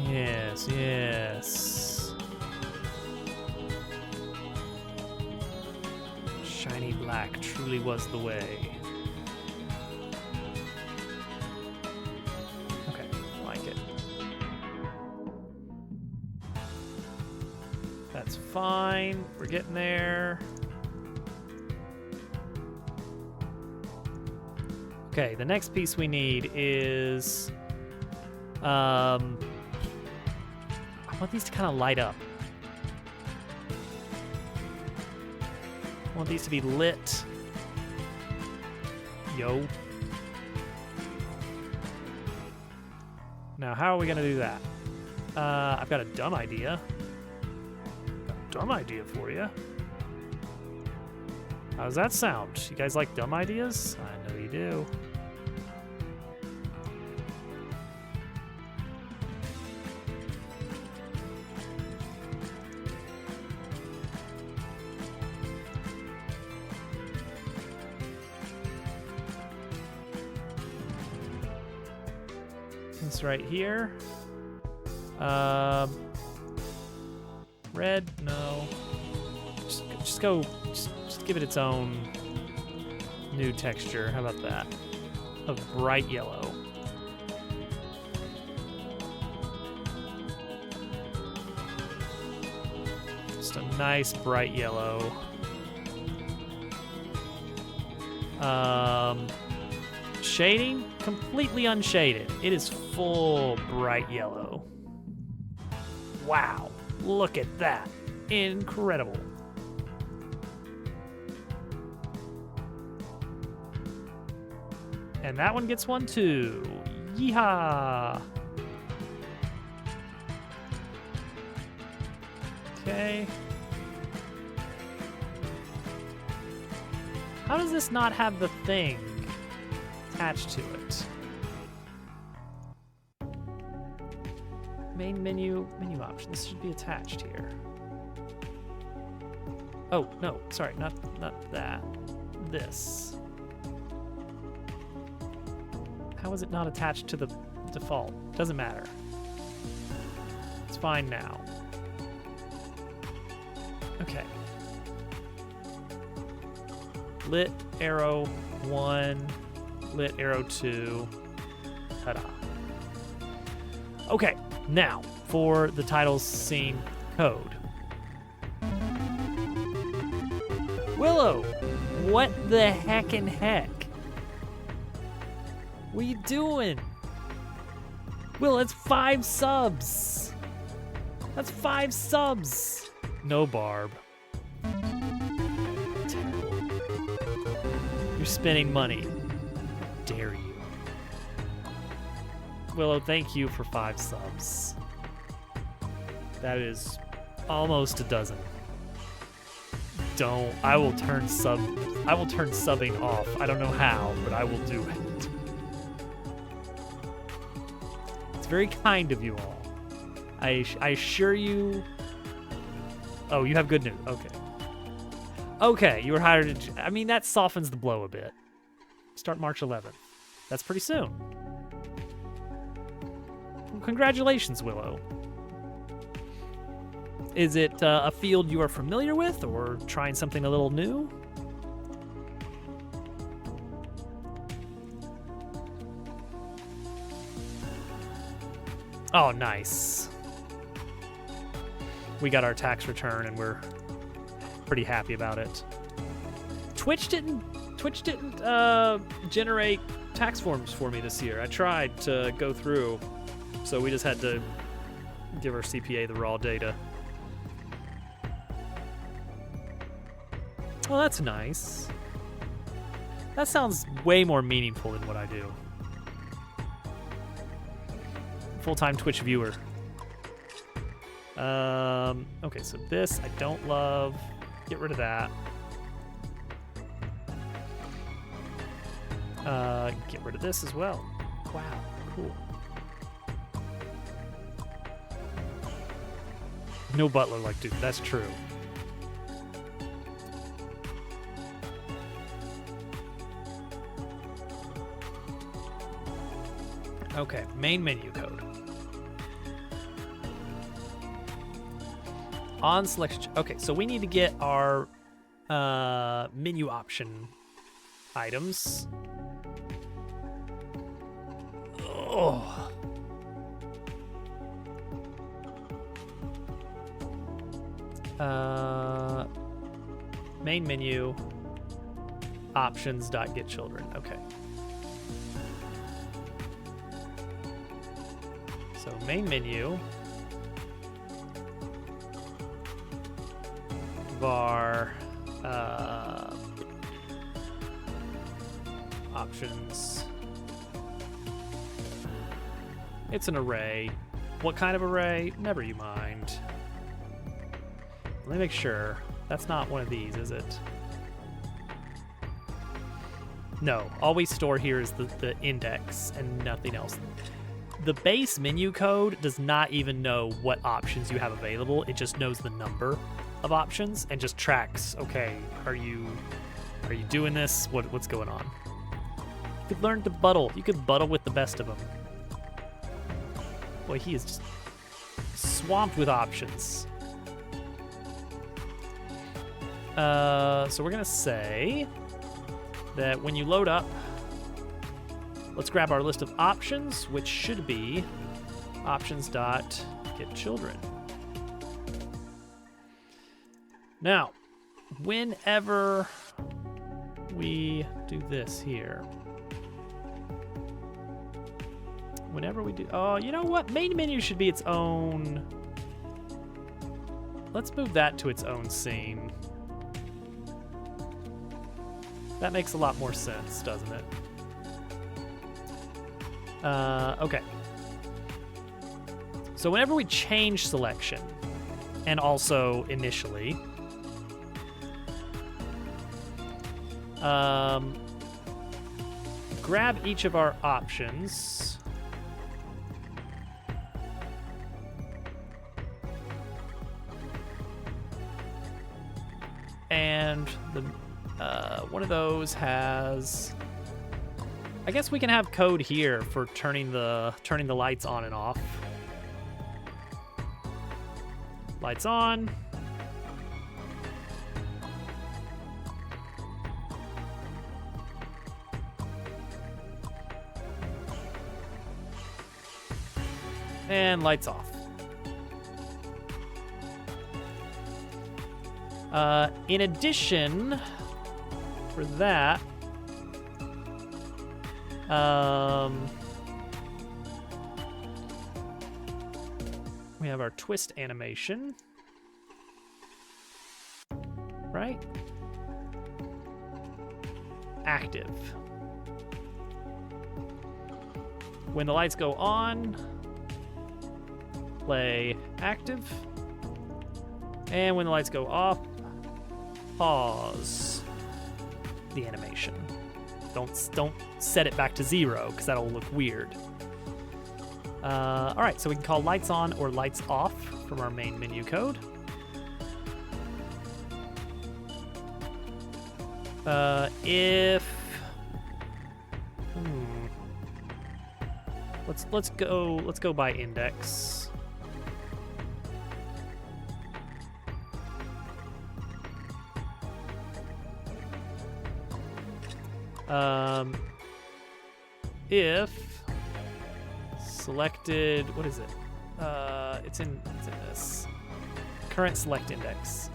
Yes, yes. Shiny black truly was the way. Okay, like it. That's fine. We're getting there. Okay, the next piece we need is I want these to kind of light up. I want these to be lit. Yo. Now, how are we gonna do that? I've got a dumb idea. Dumb idea for you. How does that sound? You guys like dumb ideas? I know you do. This right here. Red? No. Just give it its own new texture. How about that? Of bright yellow. Just a nice bright yellow. Shading? Completely unshaded. It is full bright yellow. Wow. Look at that. Incredible. And that one gets one too. Yeehaw! Okay. How does this not have the thing attached to it? Main menu option. This should be attached here. Oh, no, sorry, not that. This. How is it not attached to the default? Doesn't matter. It's fine now. Okay. Lit arrow 1, lit arrow 2. Ta-da. Okay, now for the title scene code. Willow, what the heckin' heck? What are you doing? Will, it's 5 subs. That's 5 subs. No Barb. Terrible. You're spending money. Dare you. Willow, thank you for 5 subs. That is almost a dozen. I will turn subbing off. I don't know how, but I will do it. It's very kind of you all. I assure you. Oh, you have good news. Okay. Okay, you were hired. I mean, that softens the blow a bit. Start March 11th. That's pretty soon. Well, congratulations, Willow. Is it a field you are familiar with, or trying something a little new? Oh, nice. We got our tax return, and we're pretty happy about it. Twitch didn't generate tax forms for me this year. I tried to go through, so we just had to give our CPA the raw data. Oh, that's nice. That sounds way more meaningful than what I do. Full-time Twitch viewer. Okay, so this I don't love. Get rid of that. Get rid of this as well. Wow, cool. No butler like Duke, that's true. Okay, main menu code. On selection. Okay, so we need to get our menu option items. Oh. Main menu options.getChildren. Okay. So main menu var options. It's an array. What kind of array? Never you mind. Let me make sure. That's not one of these, is it? No. All we store here is the index and nothing else. The base menu code does not even know what options you have available. It just knows the number of options and just tracks, okay, are you doing this? What's going on? You could learn to buttle. You could buttle with the best of them. Boy, he is just swamped with options. So we're gonna say that when you load up, let's grab our list of options, which should be options.getChildren. Now, whenever we do this here, oh, you know what? Main menu should be its own. Let's move that to its own scene. That makes a lot more sense, doesn't it? Okay. So whenever we change selection, and also initially, grab each of our options. And the one of those has, I guess we can have code here for turning the lights on and off. Lights on. And lights off. In addition, for that, we have our twist animation, right? Active. When the lights go on, play active. And when the lights go off, pause the animation. Don't set it back to 0 because that'll look weird. All right, so we can call lights on or lights off from our main menu code. Let's go by index. If Selected, what is it? It's in this. Current select index.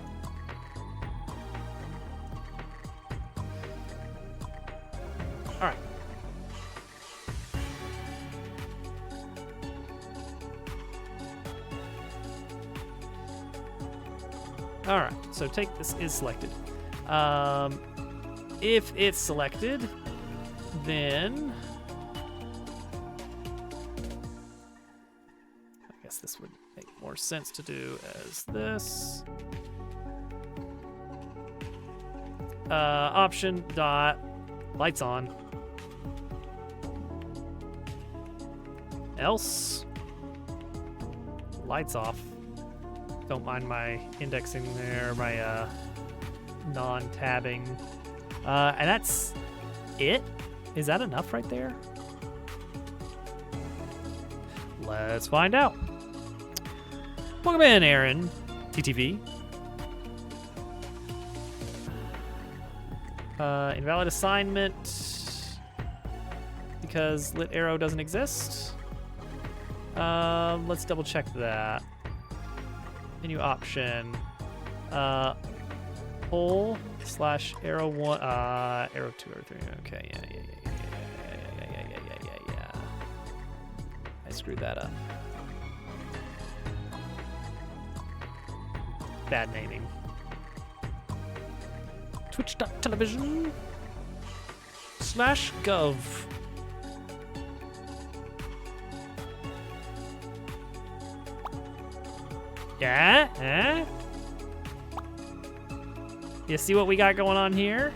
All right. All right, so take this is selected. If it's selected, then I guess this would make more sense to do as this. Option dot lights on. Else lights off. Don't mind my indexing there, my non-tabbing. And that's it? Is that enough right there? Let's find out. Welcome in, Aaron. TTV. Invalid assignment because lit arrow doesn't exist. Let's double check that. Menu option. Pull / arrow 1, arrow 2, arrow 3. Okay, yeah. I screwed that up. Bad naming. Twitch.tv/gov. Yeah? You see what we got going on here?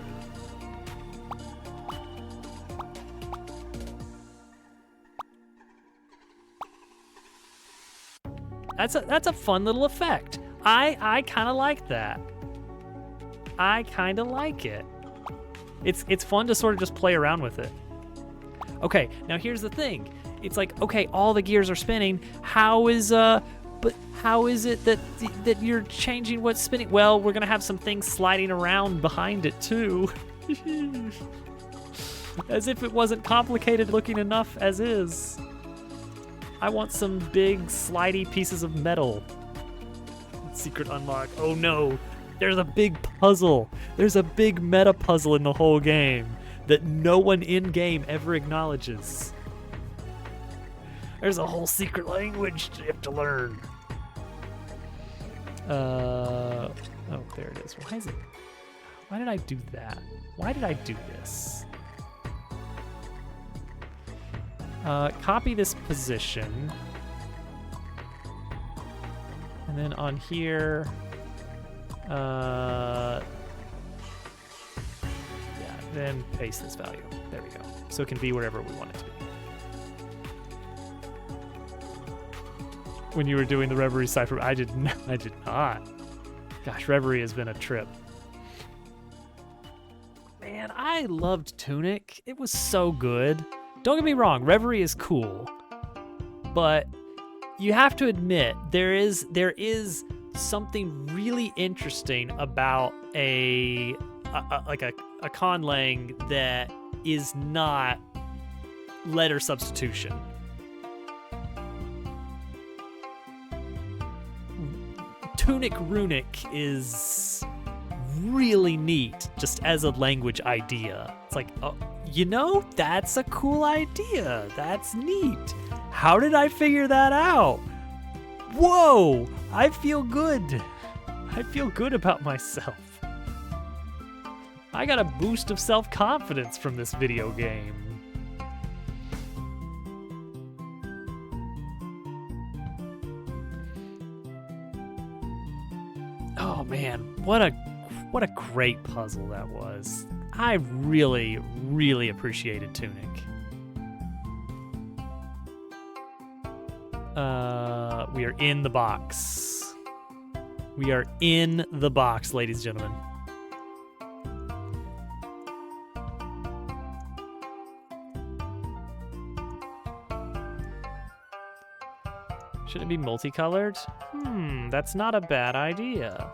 That's a fun little effect. I kind of like that. I kind of like it. It's fun to sort of just play around with it. Okay, now here's the thing. It's like, okay, all the gears are spinning. How is it that you're changing what's spinning? Well, we're gonna have some things sliding around behind it too. As if it wasn't complicated looking enough as is. I want some big slidey pieces of metal. Secret unlock. Oh no, there's a big puzzle. There's a big meta puzzle in the whole game that no one in game ever acknowledges. There's a whole secret language you have to learn. Oh, there it is. Why did I do that? Why did I do this? Copy this position. And then on here, yeah, then paste this value. There we go. So it can be wherever we want it to be. When you were doing the Reverie cipher, I did not. Gosh, Reverie has been a trip. Man, I loved Tunic. It was so good. Don't get me wrong, Reverie is cool, but you have to admit there is something really interesting about a conlang that is not letter substitution. Tunic Runic is really neat just as a language idea. It's like, oh, you know, that's a cool idea. That's neat. How did I figure that out? Whoa, I feel good. I feel good about myself. I got a boost of self-confidence from this video game. Oh man, what a great puzzle that was. I really, really appreciated Tunic. We are in the box. We are in the box, ladies and gentlemen. Should it be multicolored? That's not a bad idea.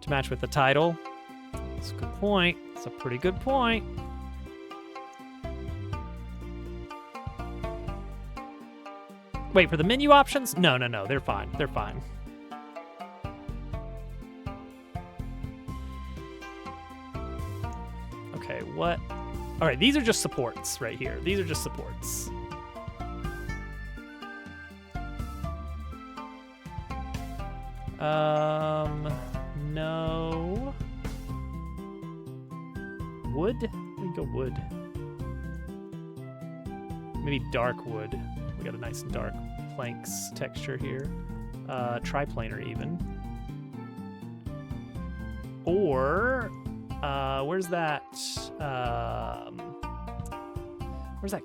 to match with the title. That's a good point. It's a pretty good point. Wait, for the menu options? No, no, no. They're fine. They're fine. Okay, what? All right, these are just supports right here. These are just supports. No. Wood? We can go wood. Maybe dark wood. We got a nice dark planks texture here. Triplanar even. Or, where's that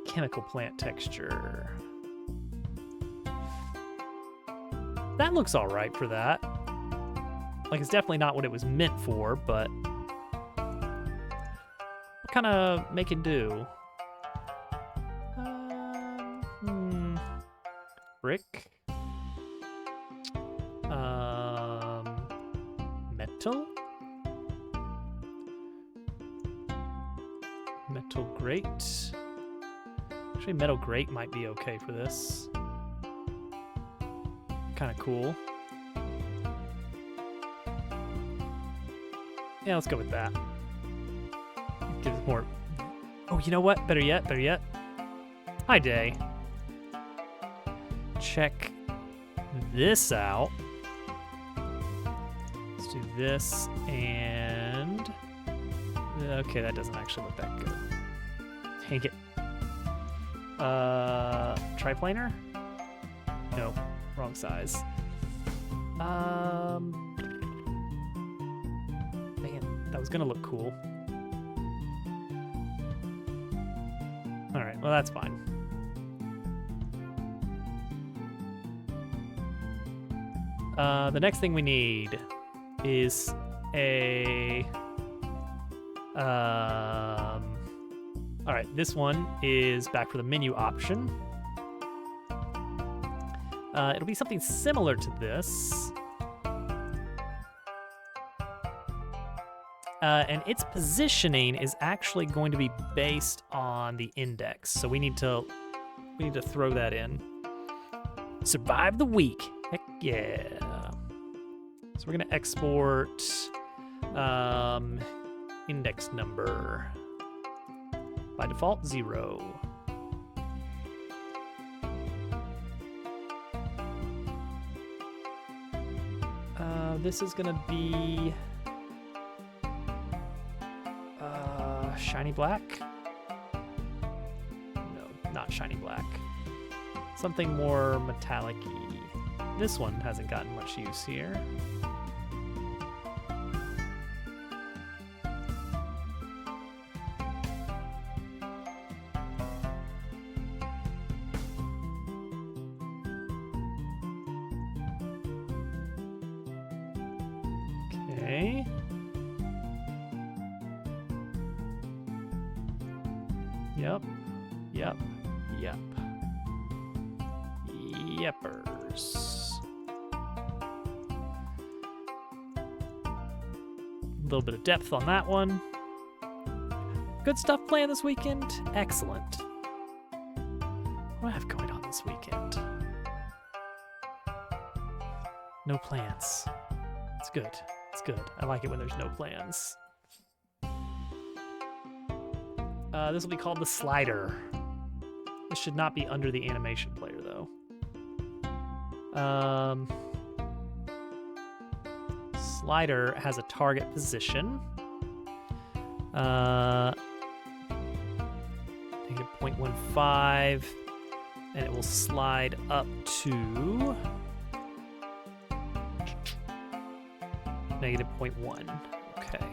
chemical plant texture? That looks all right for that. Like, it's definitely not what it was meant for, but kind of make it do. Brick. Metal. Metal grate. Actually, metal grate might be okay for this. Kind of cool. Yeah, let's go with that. Gives it more. Oh, you know what? Better yet, better yet. Hi, Day. Check this out. Let's do this and... Okay, that doesn't actually look that good. Dang it. Triplanar? No, wrong size. Dang it, that was gonna look cool. All right, well that's fine. The next thing we need is a... all right, this one is back for the menu option. It'll be something similar to this. And its positioning is actually going to be based on the index. So we need to throw that in. Survive the week. Heck yeah. So we're gonna export index number. By default, 0. This is gonna be shiny black? No, not shiny black. Something more metallic-y. This one hasn't gotten much use here. Okay. Yep. Yep. Yep. Yepers. A little bit of depth on that one. Good stuff planned this weekend? Excellent. What do I have going on this weekend? No plans. It's good. It's good. I like it when there's no plans. This will be called the slider. This should not be under the animation player, though. Slider has a target position. I think at 0.15, and it will slide up to -0.1. Okay.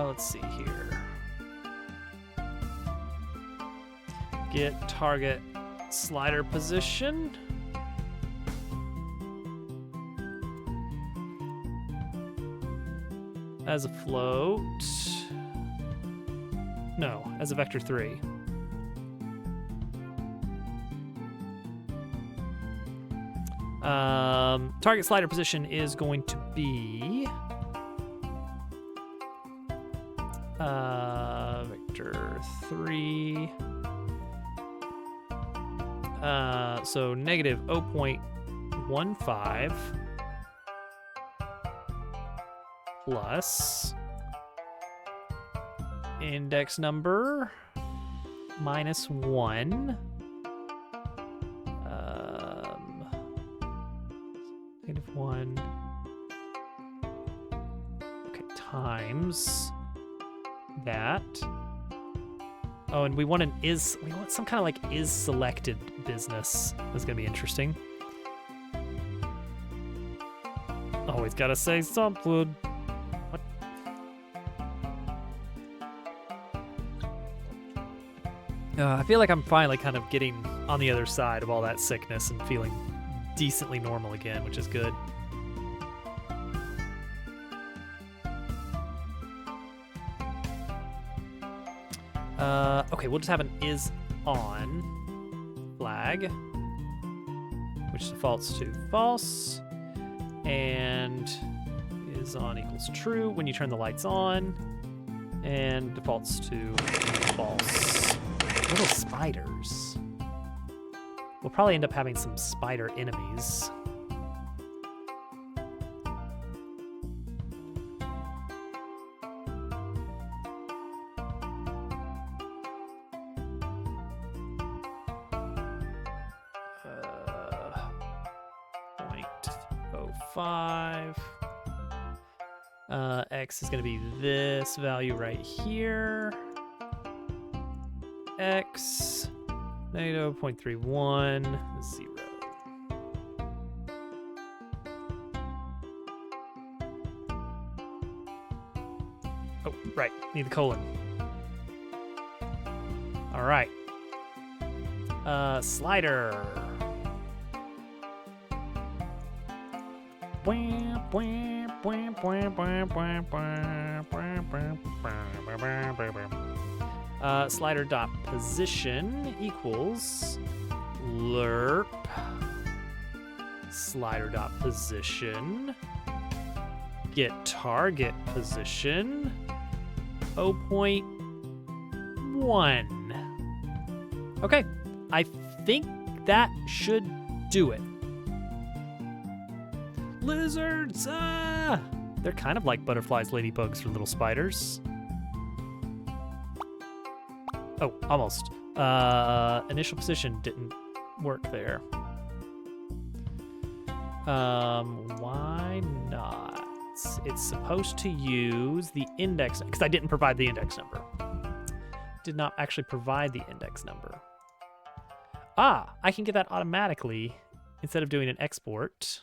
Let's see here. Get target slider position. As a float. No, as a vector 3. Target slider position is going to be vector 3. So negative 0.15 plus index number minus 1. Negative 1. Okay, times that. Oh, and we want some kind of like is selected business. That's gonna be interesting. Always gotta say something. What? I feel like I'm finally kind of getting on the other side of all that sickness and feeling decently normal again, which is good. Okay, we'll just have an is on flag, which defaults to false, and is on equals true when you turn the lights on, and defaults to false. Little spiders. We'll probably end up having some spider enemies. X is going to be this value right here. X negative 0.31 0. Oh, right. Need the colon. All right. Slider. Slider dot position equals lerp slider dot position get target position 0.1. Okay, I think that should do it. Lizards! Ah! They're kind of like butterflies, ladybugs, or little spiders. Oh, almost. Initial position didn't work there. Why not? It's supposed to use the index, because I didn't provide the index number. Did not actually provide the index number. Ah, I can get that automatically instead of doing an export.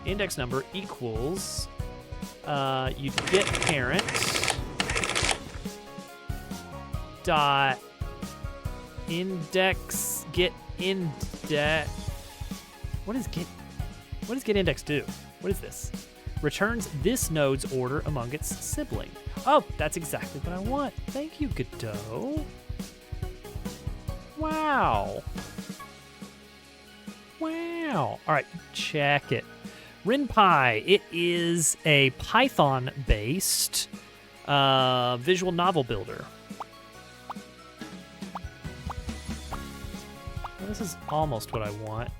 Index number equals you get parent dot index get index. What does get index do? What is this? Returns this node's order among its sibling. Oh, that's exactly what I want. Thank you, Godot. Wow. Wow. All right, check it. RenPy, it is a Python-based visual novel builder. Well, this is almost what I want,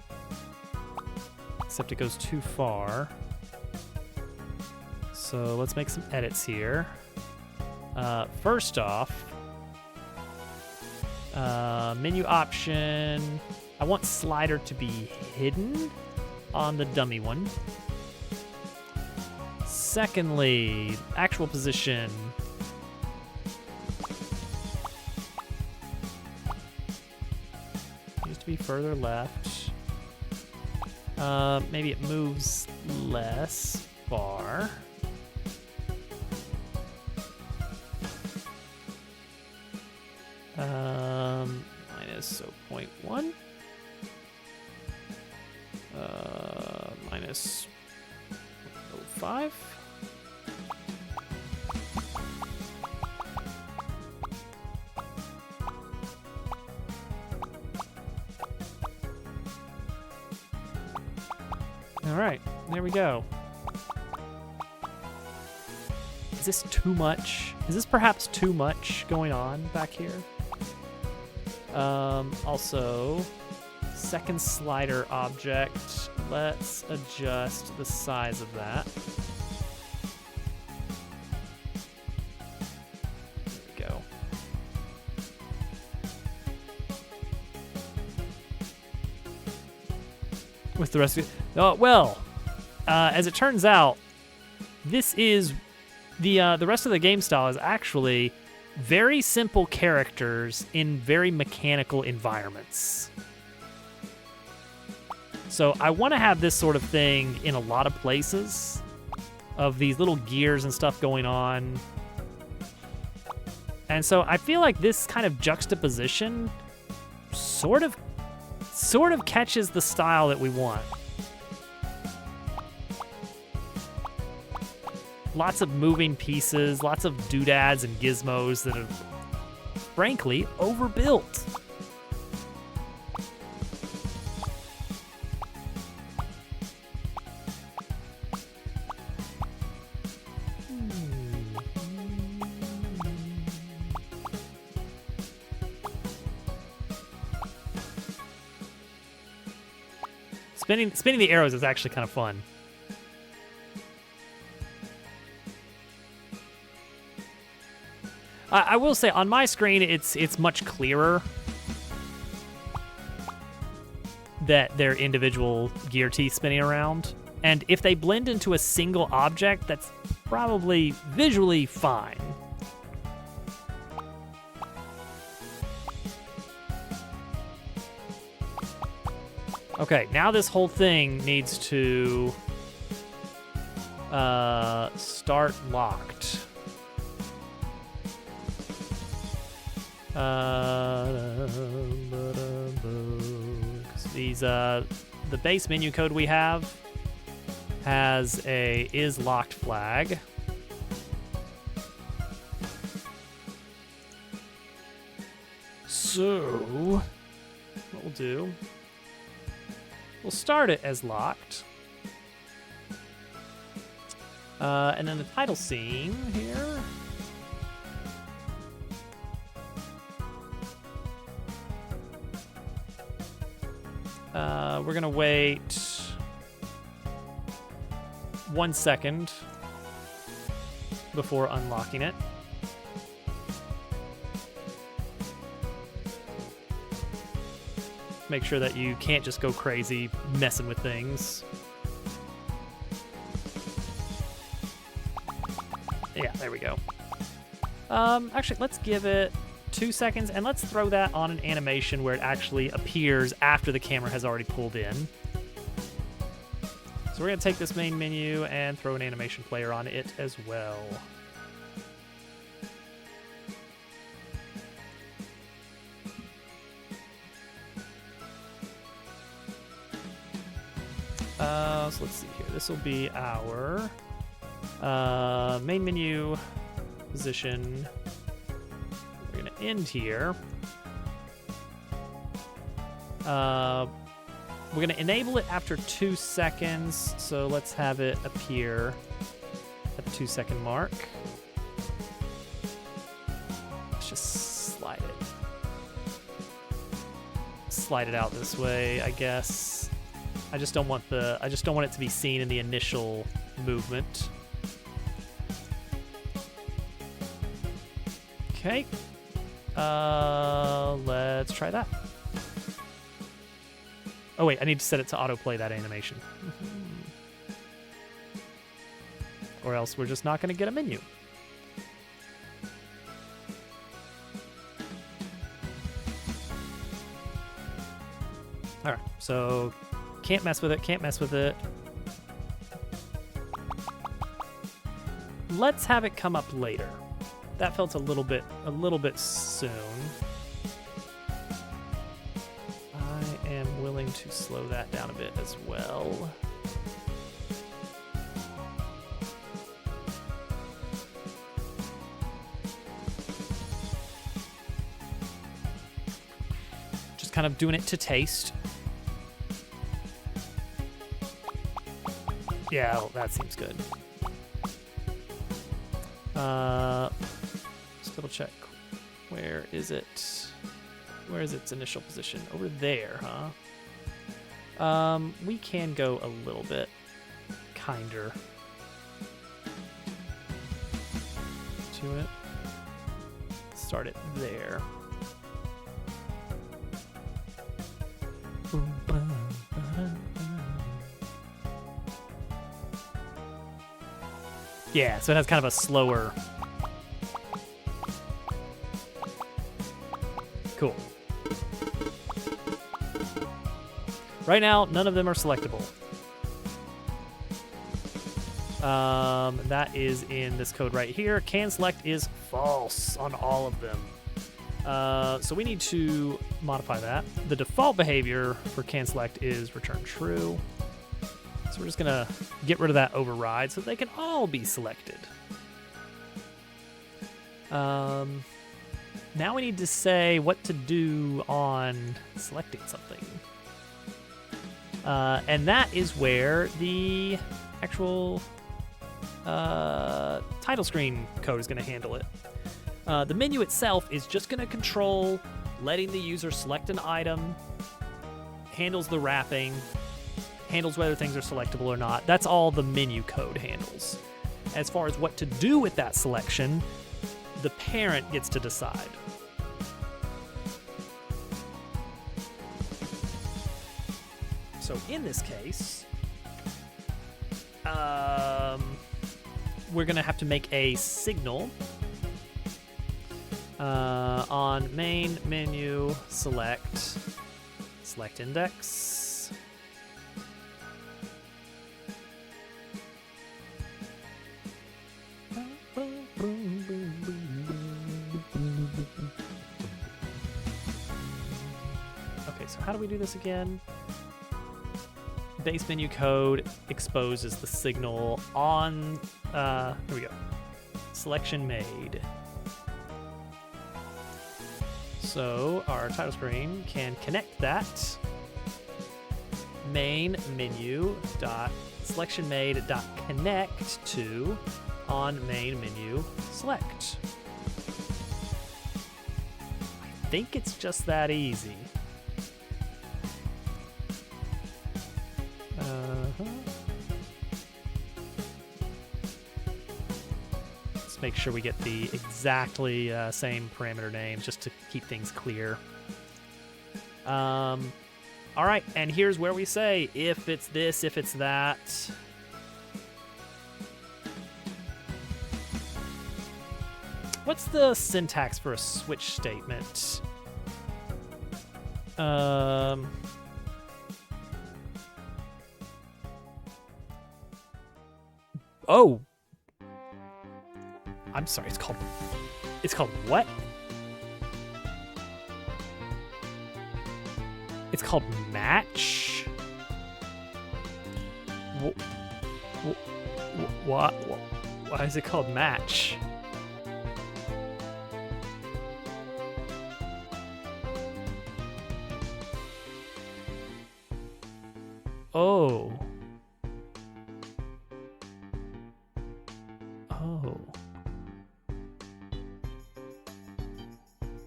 except it goes too far. So let's make some edits here. First off, menu option, I want slider to be hidden on the dummy one. Secondly, actual position. Needs to be further left. Maybe it moves less far. Minus 0.1. Minus 0.05. All right, there we go. Is this too much? Is this perhaps too much going on back here? Also, second slider object. Let's adjust the size of that. There we go. With the rest of it. Oh, well, as it turns out, this is the rest of the game style is actually very simple characters in very mechanical environments. So I want to have this sort of thing in a lot of places, of these little gears and stuff going on. And so I feel like this kind of juxtaposition sort of catches the style that we want. Lots of moving pieces, lots of doodads and gizmos that are, frankly, overbuilt. Spinning the arrows is actually kind of fun. I will say on my screen it's much clearer that they're individual gear teeth spinning around, and if they blend into a single object, that's probably visually fine. Okay, now this whole thing needs to start locked. These the base menu code we have has a is locked flag. So what we'll do, we'll start it as locked. And then the title scene here. We're gonna wait 1 second before unlocking it. Make sure that you can't just go crazy messing with things. Yeah, there we go. Actually, let's give it 2 seconds, and let's throw that on an animation where it actually appears after the camera has already pulled in. So we're going to take this main menu and throw an animation player on it as well. So let's see here. This will be our main menu position. We're going to end here. We're going to enable it after 2 seconds, so let's have it appear at the 2 second mark. Let's just slide it out this way, I guess. I just don't want it to be seen in the initial movement. Okay. Let's try that. Oh wait, I need to set it to autoplay that animation. Or else we're just not going to get a menu. Alright, so can't mess with it. Let's have it come up later. That felt a little bit soon. I am willing to slow that down a bit as well. Just kind of doing it to taste. Yeah, well, that seems good. Let's double check. Where is it? Where is its initial position? Over there, huh? We can go a little bit kinder to it. Start it there. Yeah, so it has kind of a slower. Cool. Right now, none of them are selectable. That is in this code right here. Can select is false on all of them. So we need to modify that. The default behavior for can select is return true. So we're just gonna get rid of that override so they can all be selected. Now we need to say what to do on selecting something. And that is where the actual title screen code is gonna handle it. The menu itself is just gonna control letting the user select an item, handles the wrapping, handles whether things are selectable or not. That's all the menu code handles. As far as what to do with that selection, the parent gets to decide. So in this case, we're gonna have to make a signal on main menu select index. Okay, so how do we do this again? Base menu code exposes the signal on, here we go, selection made. So our title screen can connect that main menu dot selection made dot connect to on main menu select. I think it's just that easy. Let's make sure we get the exactly same parameter names just to keep things clear. All right, and here's where we say if it's this, if it's that. What's the syntax for a switch statement? Oh, I'm sorry. It's called what? It's called match. What? Why is it called match? Oh. Oh.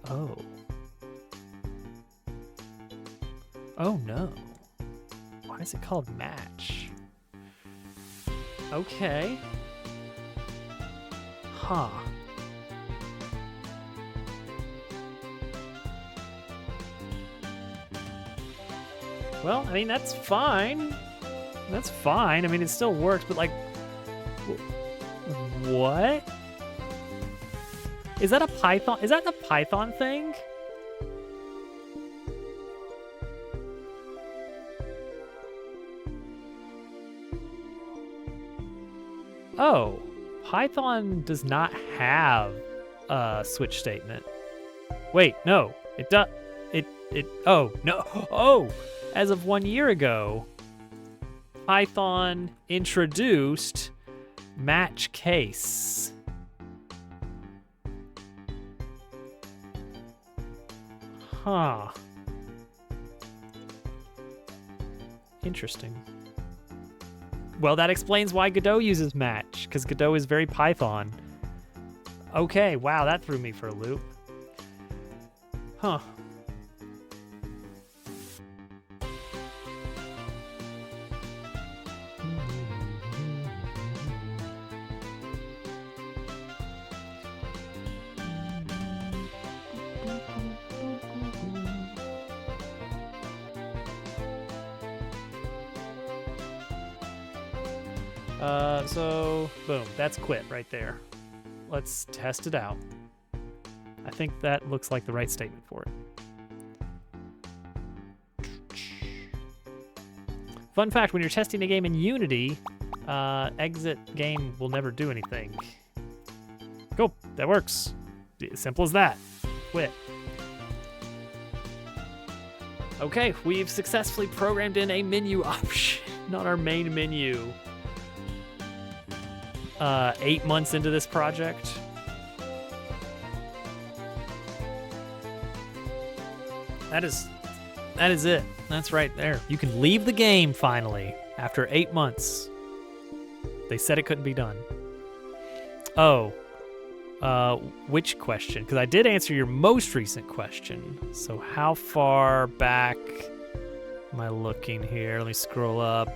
Oh. Oh no. Why is it called match? Okay. Huh. Well, I mean, that's fine. That's fine. I mean, it still works, but like, what? Is that a Python? Is that the Python thing? Oh, Python does not have a switch statement. Wait, no, it does. Oh, no. Oh, as of 1 year ago, Python introduced match case. Huh. Well, that explains why Godot uses match, because Godot is very Python. Okay, wow, that threw me for a loop. Huh. So, boom, that's quit right there. Let's test it out. I think that looks like the right statement for it. Fun fact, when you're testing a game in Unity, exit game will never do anything. Cool, that works. Simple as that. Quit. Okay, we've successfully programmed in a menu option on our main menu. 8 months into this project. That is it. That's right there. You can leave the game finally after 8 months. They said it couldn't be done. Oh, which question? Because I did answer your most recent question. So how far back am I looking here? Let me scroll up.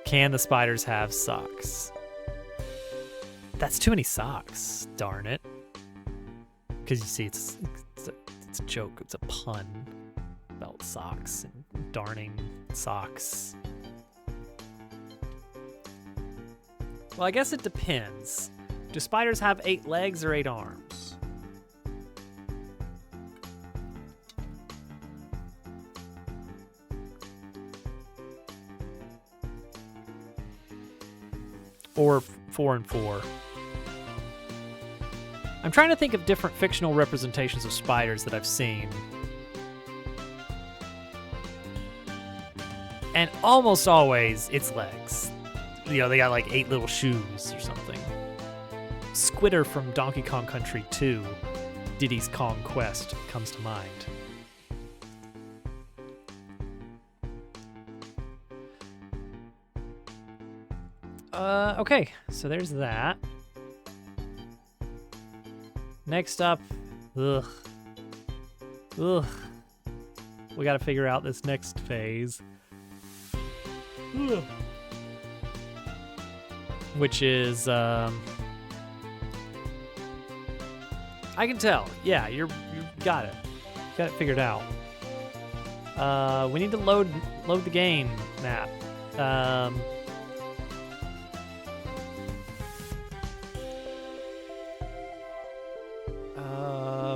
Can the spiders have socks? That's too many socks, darn it. Because you see, it's a joke, it's a pun about socks and darning socks. Well, I guess it depends. Do spiders have 8 legs or 8 arms? Or 4 and 4? I'm trying to think of different fictional representations of spiders that I've seen. And almost always, it's legs. You know, they got like 8 little shoes or something. Squitter from Donkey Kong Country 2, Diddy's Kong Quest, comes to mind. Okay, so there's that. Next up, we gotta figure out this next phase. Which is, I can tell. Yeah, you got it. You got it figured out. We need to load the game map.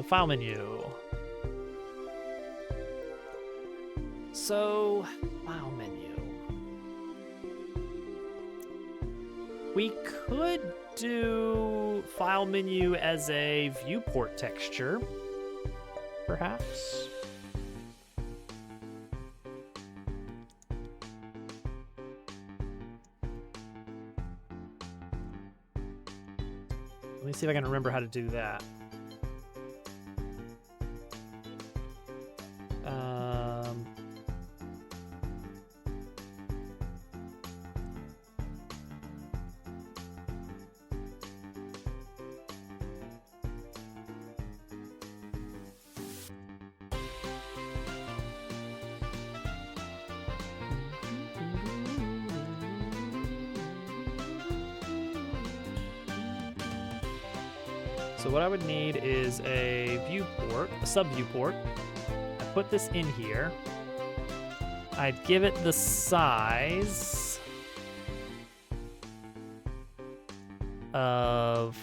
File menu. So, file menu. We could do file menu as a viewport texture, perhaps. Let me see if I can remember how to do that. So what I would need is a viewport, a sub-viewport. I put this in here. I'd give it the size of...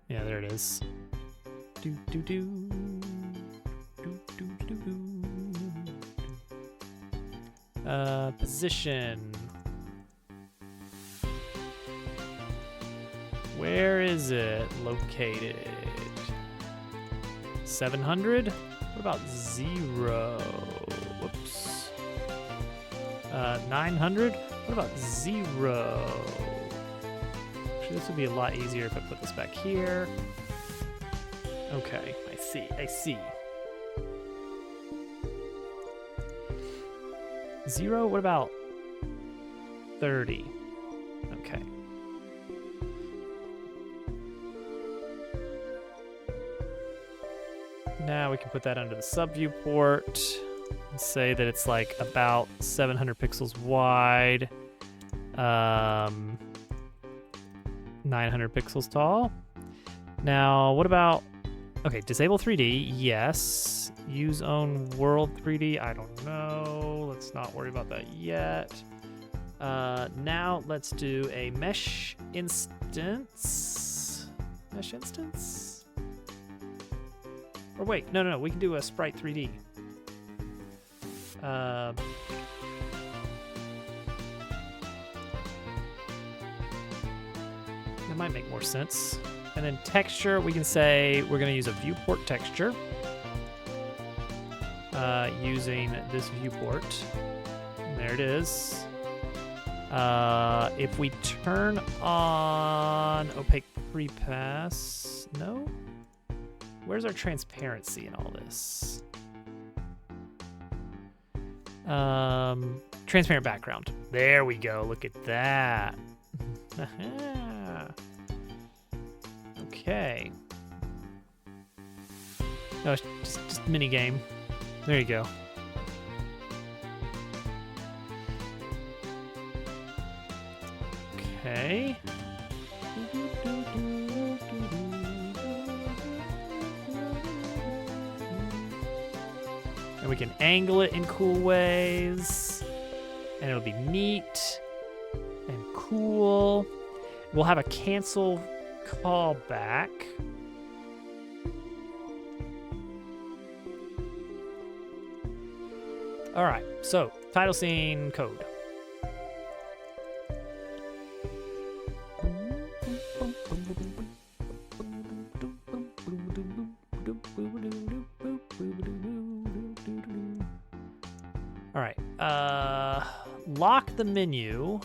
Yeah, there it is. Position. Where is it located? 700? What about 0? Whoops. 900? What about 0? Actually, this would be a lot easier if I put this back here. Okay, I see. 0? What about 30? Okay. Now we can put that under the sub viewport and say that it's like about 700 pixels wide, 900 pixels tall. Now, what about, okay, disable 3D, yes. Use own world 3D, I don't know. Let's not worry about that yet. Now let's do a mesh instance. Mesh instance? Or wait, no, we can do a sprite 3D. That might make more sense. And then texture, we can say we're going to use a viewport texture using this viewport. And there it is. If we turn on opaque prepass, no? Where's our transparency in all this? Transparent background. There we go. Look at that. Okay. No, it's just mini game. There you go. Okay. And we can angle it in cool ways. And it'll be neat and cool. We'll have a cancel callback. All right, so title scene code. All right, lock the menu.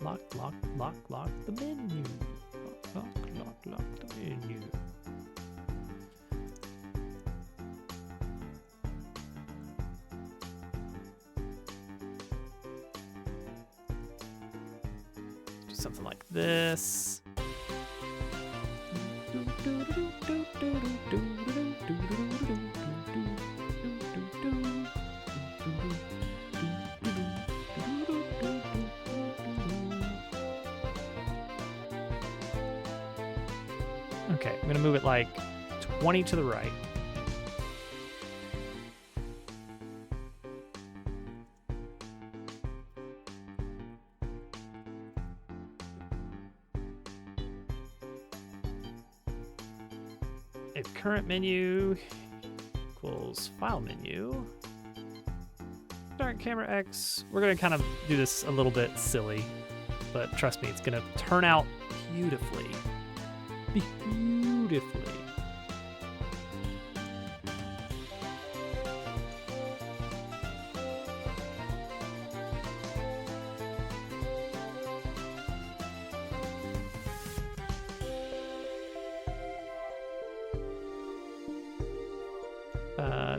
Lock the menu. Lock the menu. Do something like this. Okay, I'm gonna move it like 20 to the right. If current menu equals file menu, start camera X. We're gonna kind of do this a little bit silly, but trust me, it's gonna turn out beautifully. Beautifully.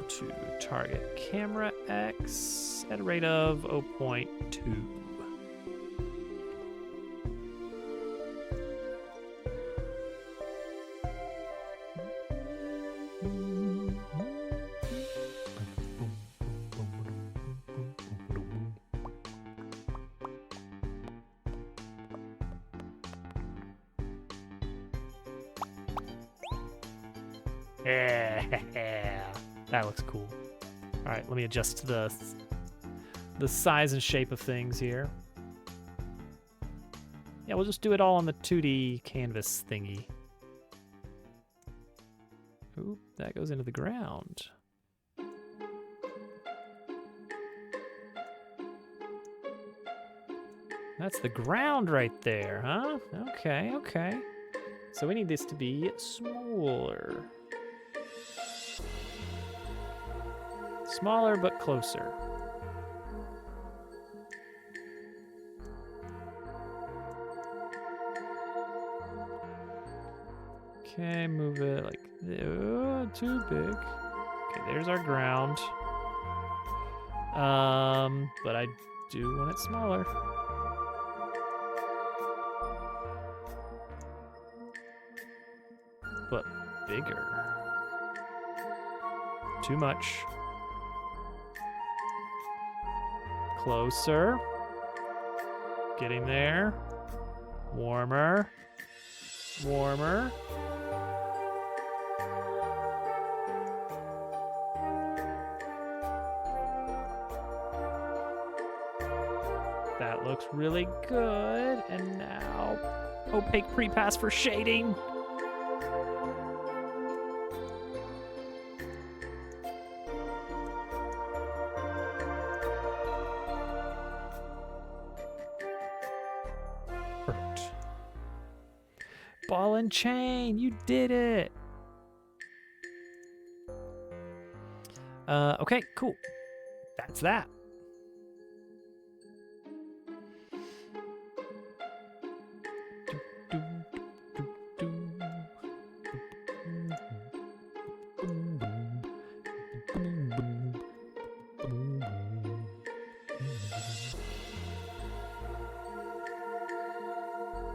To target camera X at a rate of 0.2. Yeah, that looks cool. All right, let me adjust the size and shape of things here. Yeah, we'll just do it all on the 2D canvas thingy. Oop, that goes into the ground. That's the ground right there, huh? Okay. So we need this to be smaller. Smaller but closer. Okay, move it like too big. Okay, there's our ground. But I do want it smaller. But bigger. Too much. Closer. Getting there. Warmer. Warmer. That looks really good. And now, opaque pre-pass for shading. Perfect. Ball and chain, you did it. Okay, cool. That's that.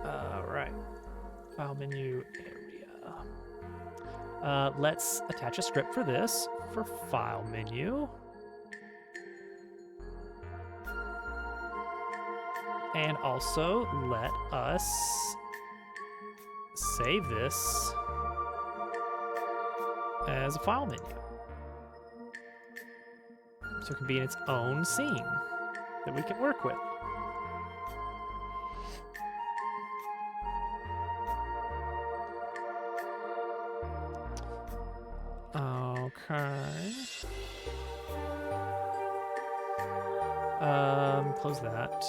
All right, file menu area. Let's attach a script for this for file menu. And also let us save this as a file menu. So it can be in its own scene that we can work with. Okay. Close that.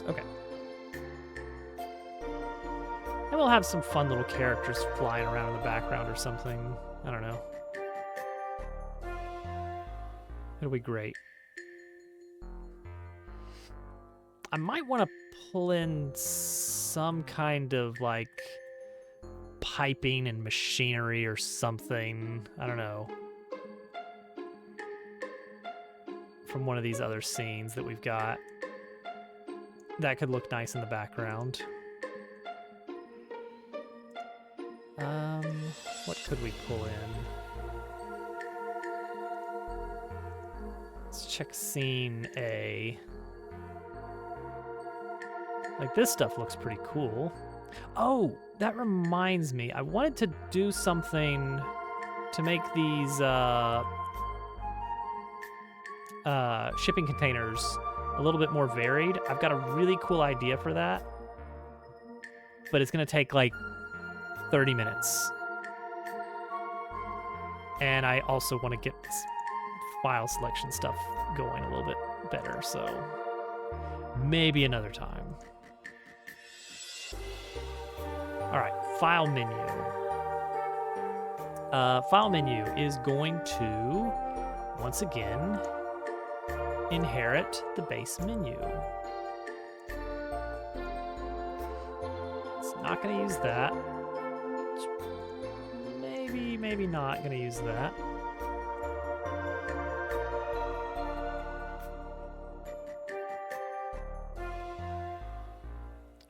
Okay. And we'll have some fun little characters flying around in the background or something. I don't know. It'll be great. I might want to pull in some kind of like piping and machinery or something. I don't know. From one of these other scenes that we've got. That could look nice in the background. What could we pull in? Let's check scene A. Like, this stuff looks pretty cool. Oh, that reminds me. I wanted to do something to make these shipping containers a little bit more varied. I've got a really cool idea for that, but it's gonna take like 30 minutes. And I also want to get this file selection stuff going a little bit better, so maybe another time. All right, file menu. File menu is going to, once again, inherit the base menu. It's not going to use that. Maybe not going to use that.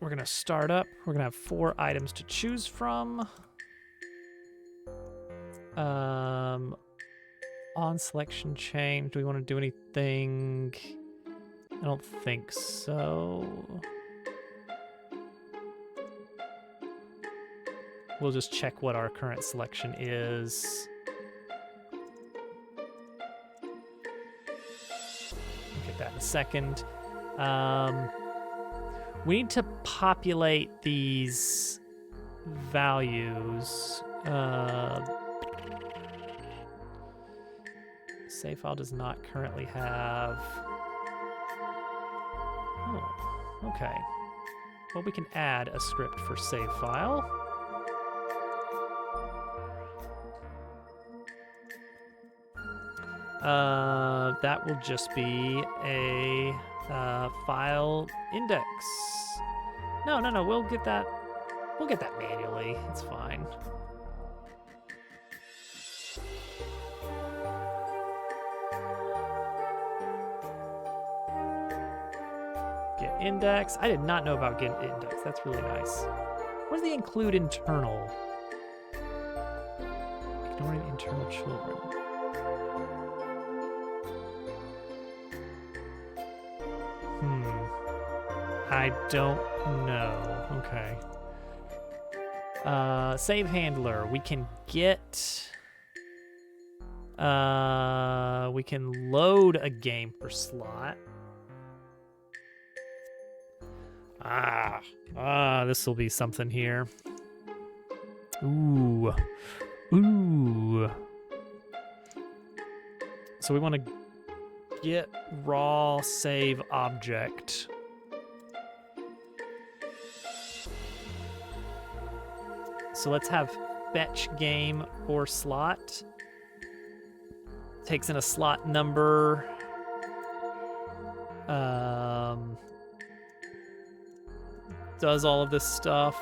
We're going to start up. We're going to have 4 items to choose from. On selection change, do we want to do anything? I don't think so. We'll just check what our current selection is. We'll get that in a second. We need to populate these values. Save file does not currently have... Oh, okay. Well, we can add a script for save file. That will just be a File index. No, we'll get that manually. It's fine. Get index. I did not know about get index. That's really nice. Where's the include internal? Ignoring internal children. I don't know. Okay. Save handler. We can get... we can load a game per slot. This will be something here. Ooh. So we want to get raw save object. So let's have fetch game or slot. Takes in a slot number. Does all of this stuff.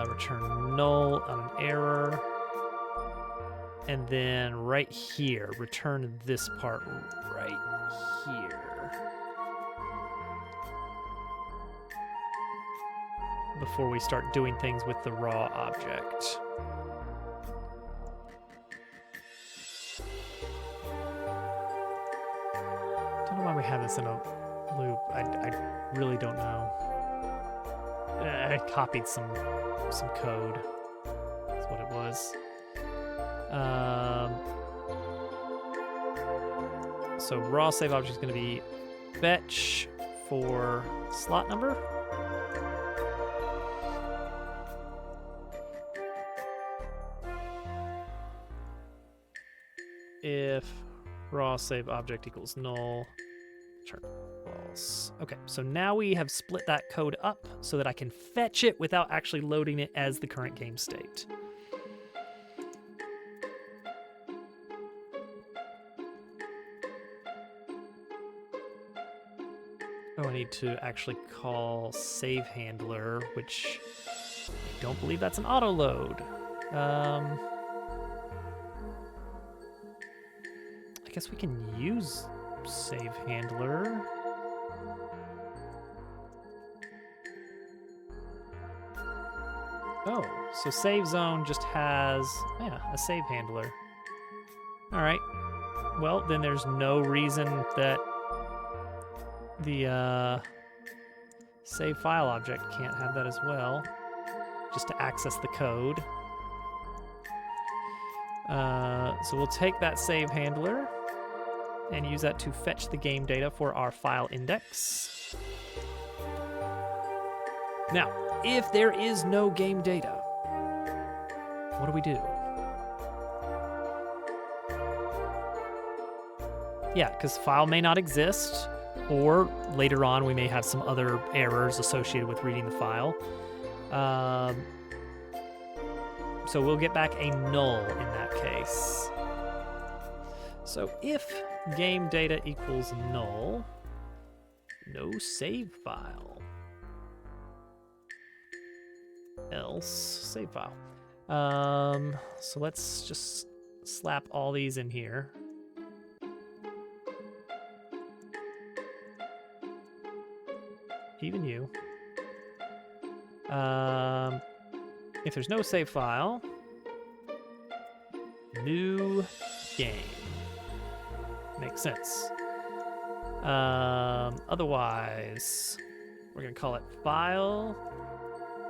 Return null on an error. And then right here, return this part right here. Before we start doing things with the raw object. Don't know why we have this in a loop. I really don't know. I copied some code. That's what it was. So raw save object is going to be fetch for slot number. If raw save object equals null, return false. Okay, so now we have split that code up so that I can fetch it without actually loading it as the current game state. Oh, I need to actually call save handler, which I don't believe that's an auto load. I guess we can use save handler. Oh, so save zone just has, a save handler. All right. Well, then there's no reason that the save file object can't have that as well, just to access the code. So we'll take that save handler and use that to fetch the game data for our file index. Now, if there is no game data, what do we do? Yeah, because file may not exist, or later on we may have some other errors associated with reading the file. So we'll get back a null in that case. So if game data equals null, no save file. Else save file. So let's just slap all these in here. Even you. If there's no save file, new game. Makes sense. Otherwise, we're gonna call it file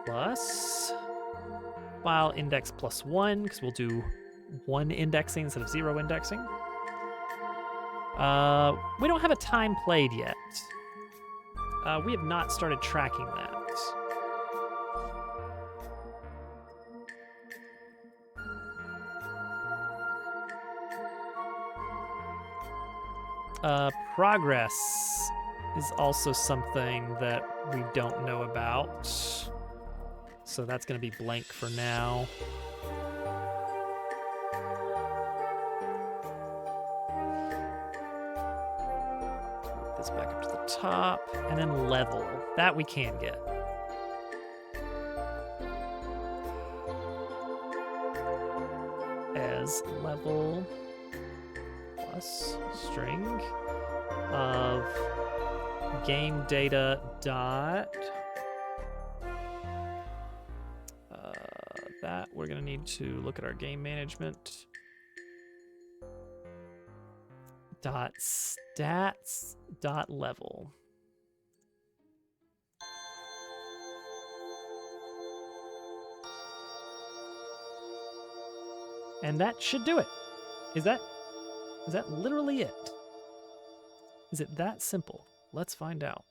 plus file index plus 1, because we'll do 1 indexing instead of 0 indexing. We don't have a time played yet. We have not started tracking that. Progress is also something that we don't know about. So that's going to be blank for now. this back up to the top, and then level. That we can get. As level plus string of game data dot that we're gonna need to look at our game management dot stats dot level. And that should do it. Is that literally it? Is it that simple? Let's find out.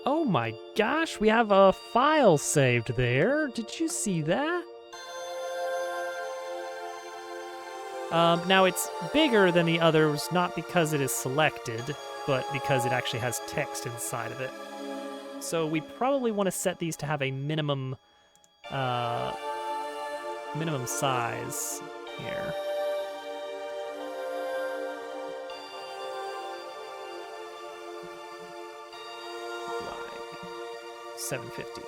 Oh my gosh, we have a file saved there. Did you see that? Now it's bigger than the others, not because it is selected, but because it actually has text inside of it. So we probably want to set these to have a minimum size here. Like 750.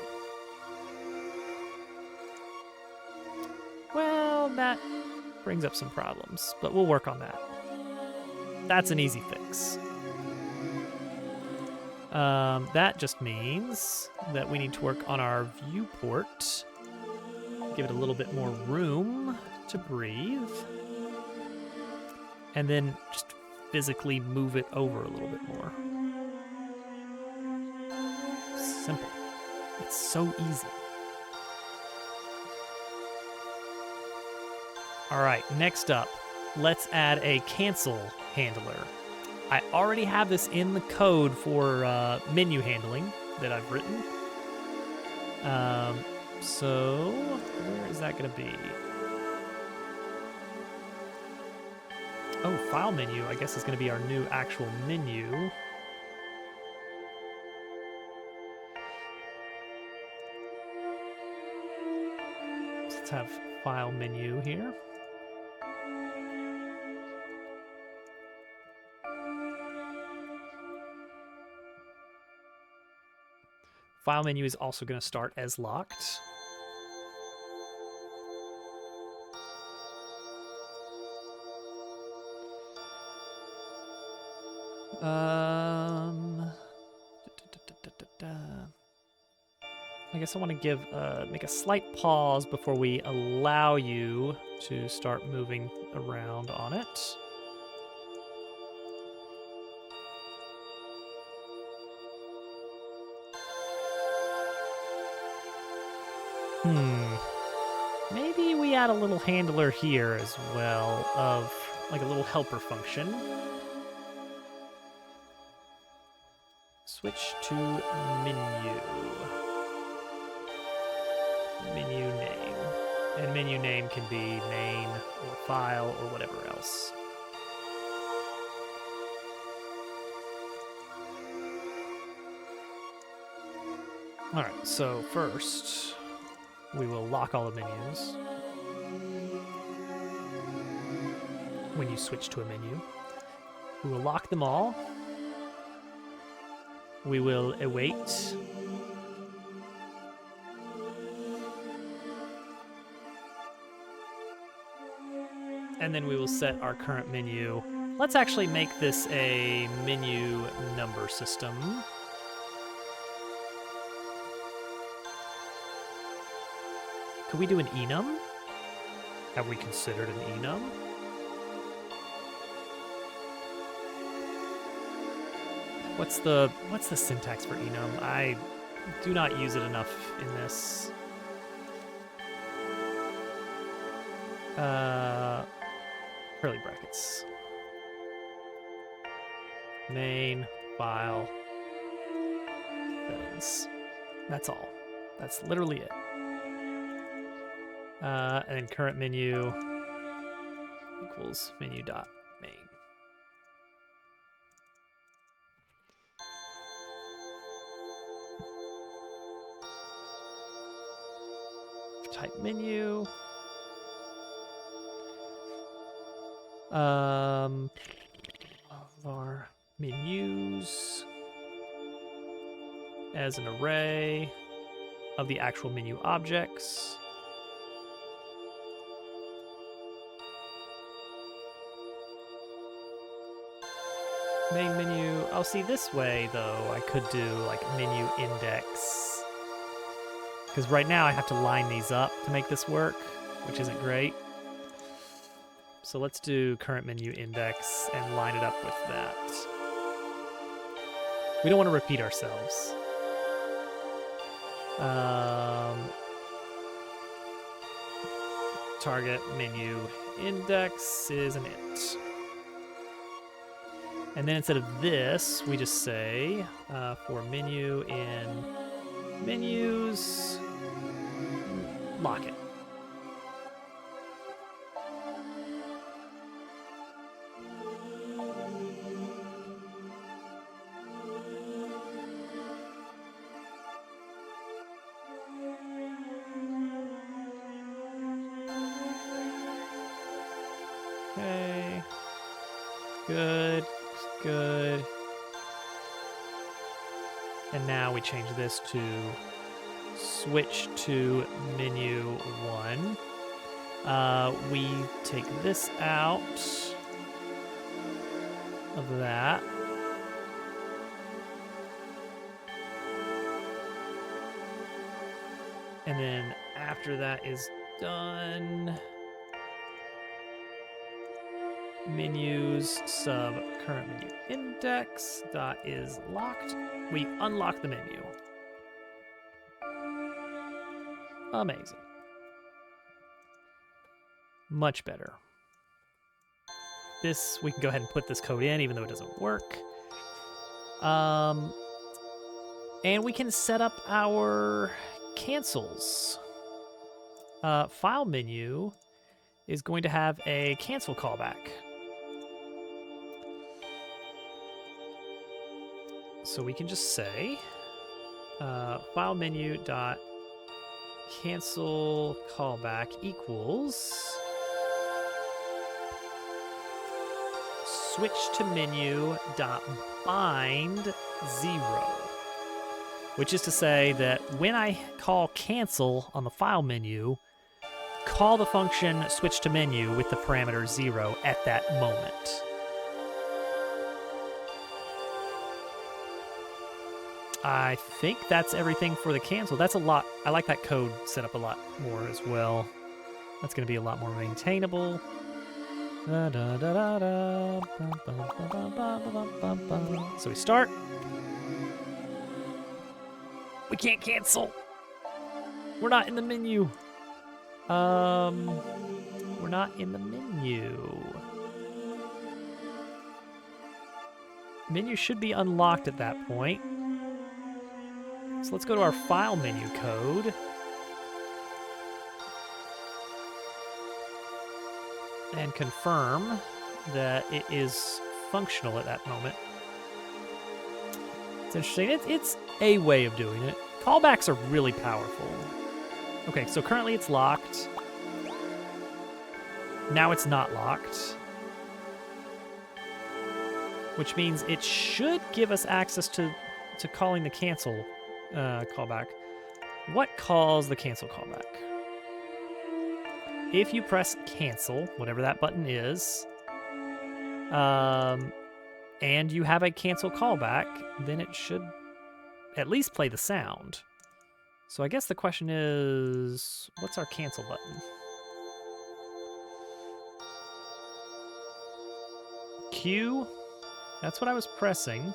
Well, that brings up some problems, but we'll work on that. That's an easy fix. That just means that we need to work on our viewport. Give it a little bit more room to breathe. And then just physically move it over a little bit more. Simple. It's so easy. All right, next up, let's add a cancel handler. I already have this in the code for menu handling that I've written. So where is that going to be? Oh, file menu, I guess is going to be our new actual menu. Let's have file menu here. File menu is also going to start as locked. I guess I want to give make a slight pause before we allow you to start moving around on it. Maybe we add a little handler here as well, of like a little helper function. Switch to menu. Menu name. And menu name can be main or file or whatever else. All right, so first we will lock all the menus when you switch to a menu. We will lock them all. We will await. And then we will set our current menu. Let's actually make this a menu number system. Could we do an enum? Have we considered an enum? What's the syntax for enum? I do not use it enough in this. Curly brackets. Main, file, settings. That's all. That's literally it. And then current menu equals menu dot main. type menu. Our menus as an array of the actual menu objects. Main menu. Oh, see, this way, though, I could do, like, menu index. Because right now I have to line these up to make this work, which isn't great. So let's do current menu index and line it up with that. We don't want to repeat ourselves. Target menu index is an int. And then instead of this, we just say for menu in menus, lock it. Okay. Good. Good. And now we change this to switch to menu 1. We take this out of that. And then after that is done, menus sub current menu index dot is locked. We unlock the menu. Amazing. Much better. This, we can go ahead and put this code in even though it doesn't work. And we can set up our cancels. File menu is going to have a cancel callback. So we can just say file menu dot cancel callback equals switch to menu dot bind 0, which is to say that when I call cancel on the file menu, call the function switch to menu with the parameter 0 at that moment. I think that's everything for the cancel. That's a lot. I like that code set up a lot more as well. That's going to be a lot more maintainable. So we start. We can't cancel. We're not in the menu. We're not in the menu. Menu should be unlocked at that point. So let's go to our file menu code. And confirm that it is functional at that moment. It's interesting. It's a way of doing it. Callbacks are really powerful. Okay, so currently it's locked. Now it's not locked. Which means it should give us access to calling the cancel callback. What calls the cancel callback? If you press cancel, whatever that button is, and you have a cancel callback, then it should at least play the sound. So I guess the question is, what's our cancel button? Q? That's what I was pressing.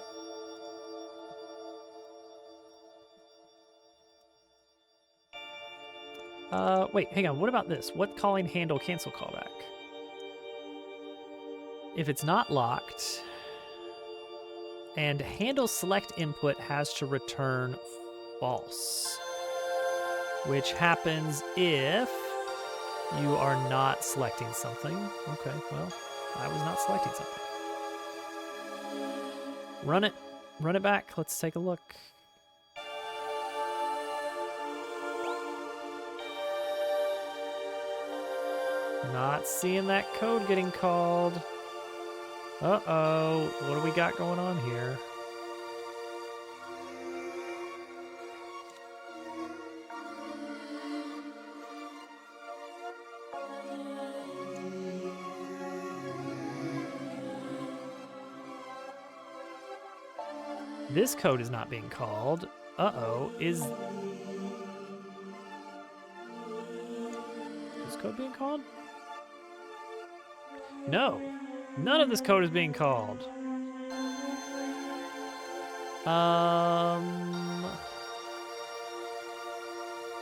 Wait, hang on. What about this? What calling handle cancel callback? If it's not locked, and handle select input has to return false, which happens if you are not selecting something. Okay, well, I was not selecting something. Run it. Run it back. Let's take a look. Not seeing that code getting called. Uh-oh. What do we got going on here? This code is not being called. Uh-oh. Is this code being called? No. None of this code is being called.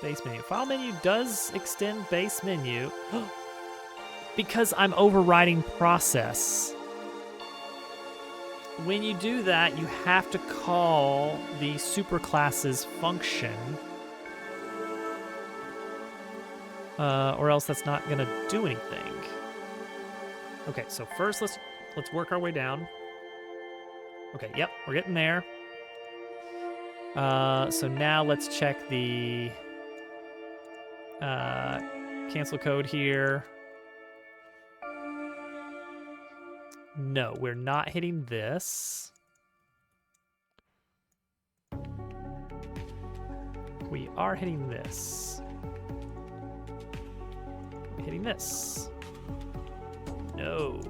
Base menu. File menu does extend base menu. Because I'm overriding process. When you do that, you have to call the superclass's function, or else that's not gonna do anything. Okay, so first let's work our way down. Okay, yep, we're getting there. So now let's check the cancel code here. No, we're not hitting this. We are hitting this. We're hitting this. No.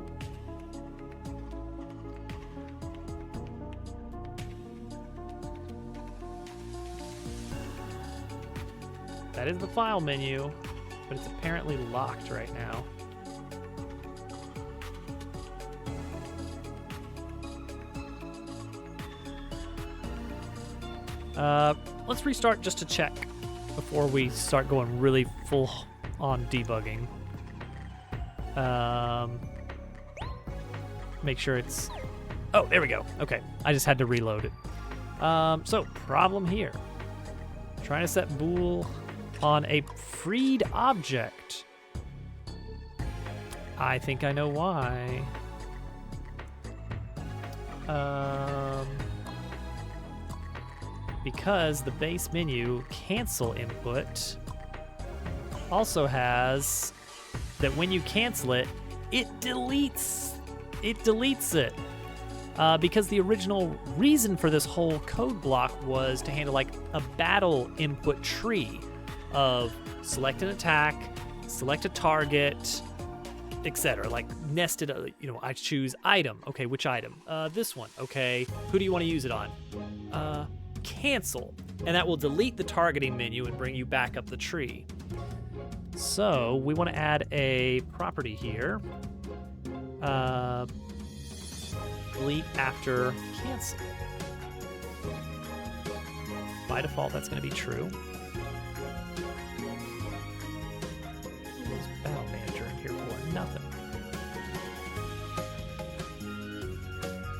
That is the file menu, but it's apparently locked right now. Let's restart just to check before we start going really full on debugging. Make sure it's... Oh, there we go. Okay, I just had to reload it. So, problem here. Trying to set bool on a freed object. I think I know why. Because the base menu cancel input also has that when you cancel it, it deletes it. Because the original reason for this whole code block was to handle like a battle input tree of select an attack, select a target, etc. Like nested, I choose item. Okay, which item? This one. Okay, who do you want to use it on? Cancel, and that will delete the targeting menu and bring you back up the tree. So we want to add a property here. Delete after cancel. By default, that's going to be true. There's Battle Manager in here for nothing.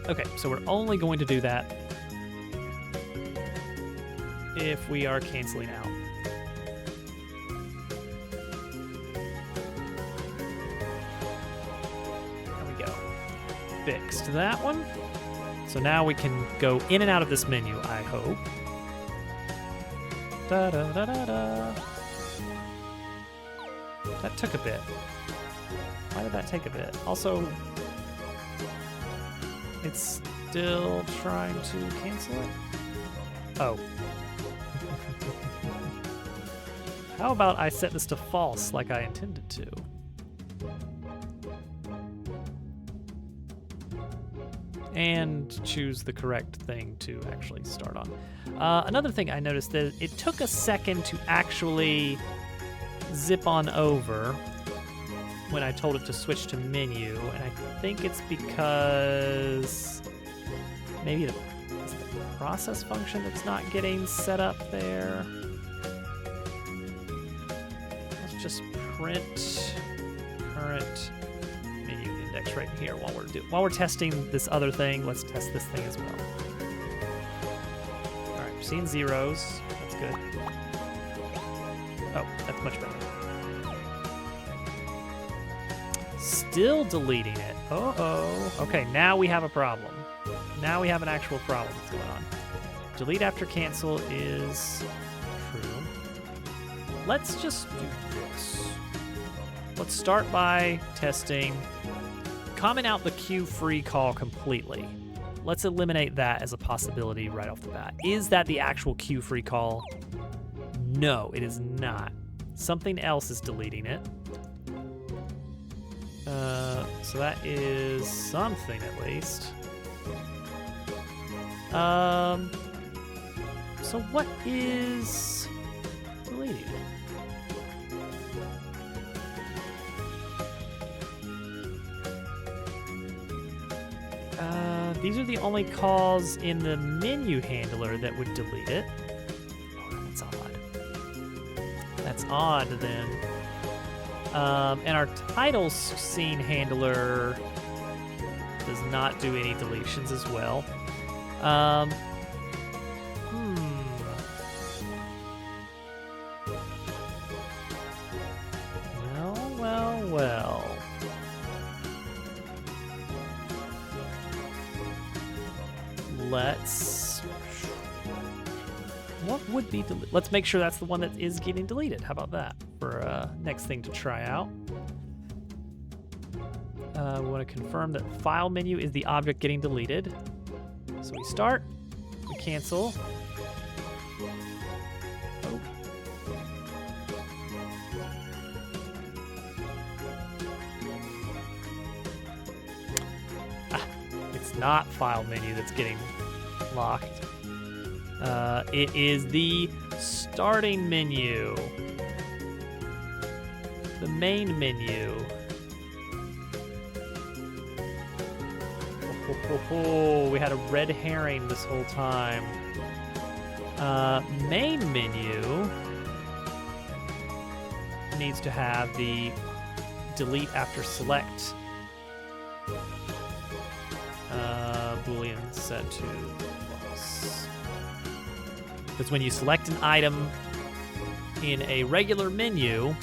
Okay, so we're only going to do that if we are canceling out. There we go. Fixed that one. So now we can go in and out of this menu, I hope. Da da da da da. That took a bit. Why did that take a bit? Also, it's still trying to cancel it? Oh. How about I set this to false like I intended to? And choose the correct thing to actually start on. Another thing I noticed that it took a second to actually zip on over when I told it to switch to menu, and I think it's because maybe it's the process function that's not getting set up there. Let's just print current menu index right here while we're testing this other thing. Let's test this thing as well. All right, we're seeing zeros. That's good. Oh, that's much better. Still deleting it. Uh-oh. Okay, now we have a problem. Now we have an actual problem that's going on. Delete after cancel is true. Let's just do this. let's start by testing. Comment out the queue free call completely. Let's eliminate that as a possibility right off the bat. Is that the actual queue free call? No, it is not. Something else is deleting it. So that is something at least. So what is deleting it? These are the only calls in the menu handler that would delete it. Oh, that's odd. That's odd then. And our titles scene handler does not do any deletions as well. Well. What would be deleted? Let's make sure that's the one that is getting deleted. How about that for next thing to try out? We want to confirm that file menu is the object getting deleted. So we start, we cancel. Oh. It's not file menu that's getting locked. It is the starting menu. The main menu. We had a red herring this whole time. Main menu needs to have the delete after select Boolean set to false. Because when you select an item in a regular menu,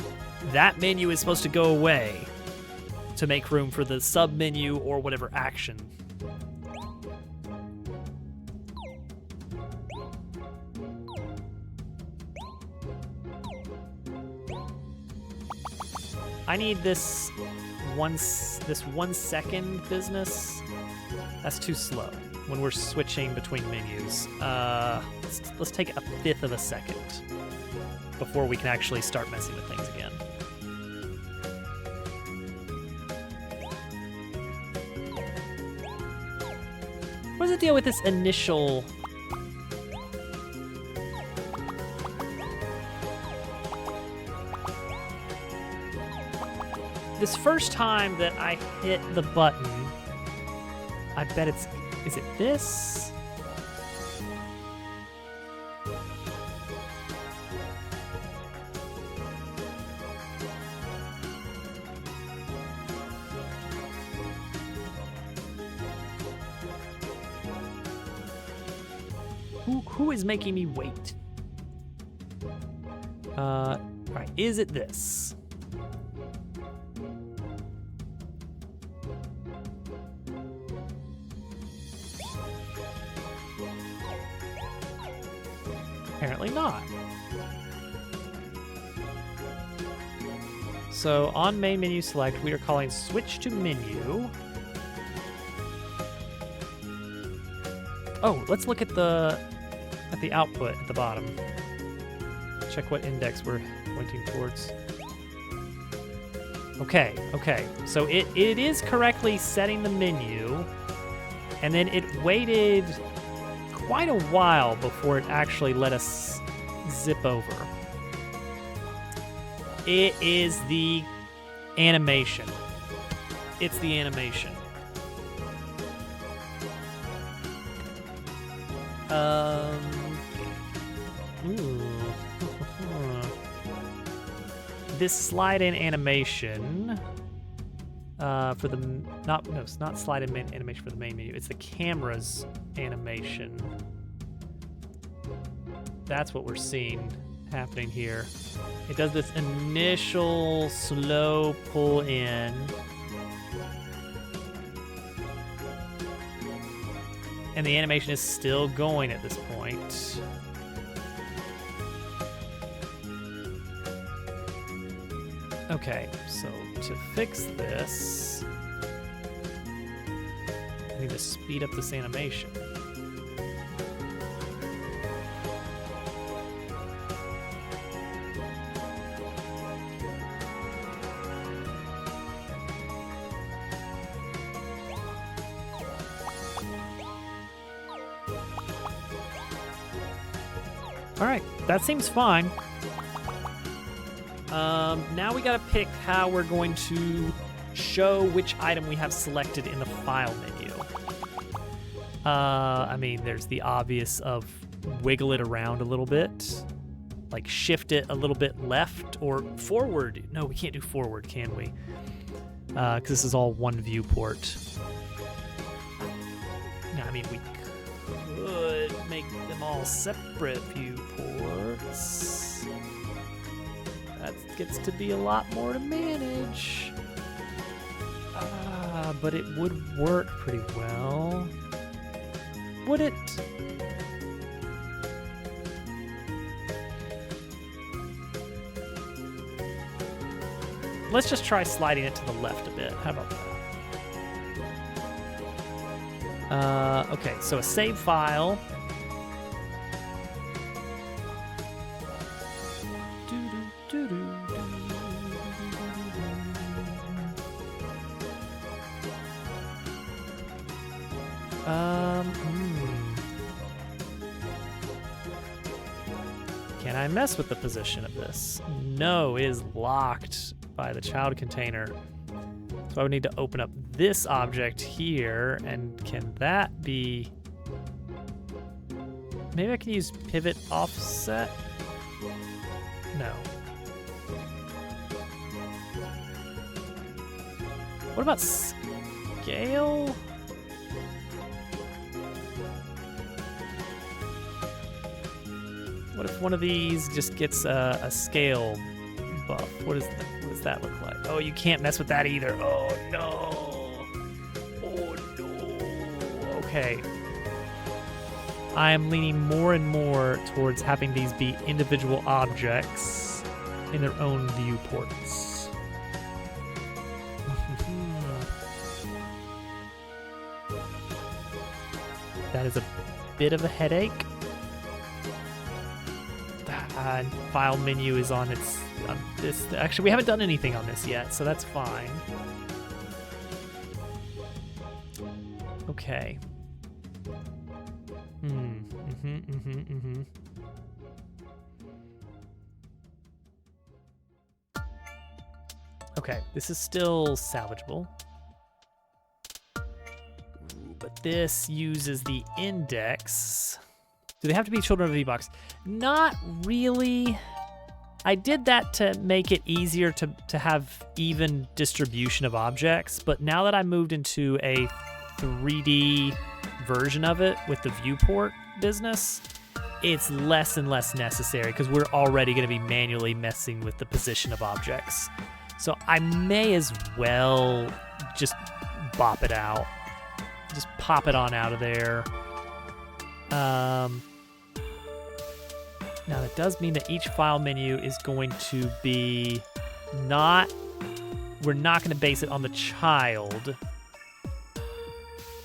that menu is supposed to go away to make room for the sub-menu or whatever action. I need this 1 second business. That's too slow when we're switching between menus. Let's take a fifth of a second before we can actually start messing with things again. What is the deal with this initial? This first time that I hit the button, I bet is it this? Who is making me wait? All right, is it this? Apparently not. So on main menu select, we are calling switch to menu. Oh, let's look at the output at the bottom. Check what index we're pointing towards. Okay. So it is correctly setting the menu, and then it waited quite a while before it actually let us zip over. It is the animation. It's the animation. This slide-in animation for the it's not slide-in animation for the main menu. It's the camera's animation. That's what we're seeing happening here. It does this initial slow pull in. And the animation is still going at this point. Okay, so to fix this, I need to speed up this animation. All right, that seems fine. Now we gotta pick how we're going to show which item we have selected in the file menu. I mean, there's the obvious of wiggle it around a little bit, like shift it a little bit left or forward. No, we can't do forward, can we? Because this is all one viewport. No, I mean, we could make them all separate viewports. That gets to be a lot more to manage. But it would work pretty well. Would it? Let's just try sliding it to the left a bit. How about that? Okay, so a save file. Can I mess with the position of this? No, it is locked by the child container. So I would need to open up this object here, and can that be... Maybe I can use pivot offset? No. What about scale? What if one of these just gets a scale buff? What does that look like? Oh, you can't mess with that either. Oh, no. Oh, no. Okay. I am leaning more and more towards having these be individual objects in their own viewports. That is a bit of a headache. File menu is on its this. Actually, we haven't done anything on this yet, so that's fine. Okay. Okay, this is still salvageable. But this uses the index. Do they have to be children of the V-Box? Not really. I did that to make it easier to have even distribution of objects, but now that I moved into a 3D version of it with the viewport business, it's less and less necessary because we're already going to be manually messing with the position of objects. So I may as well just bop it out. Just pop it on out of there. Now that does mean that each file menu is going to be we're not going to base it on the child.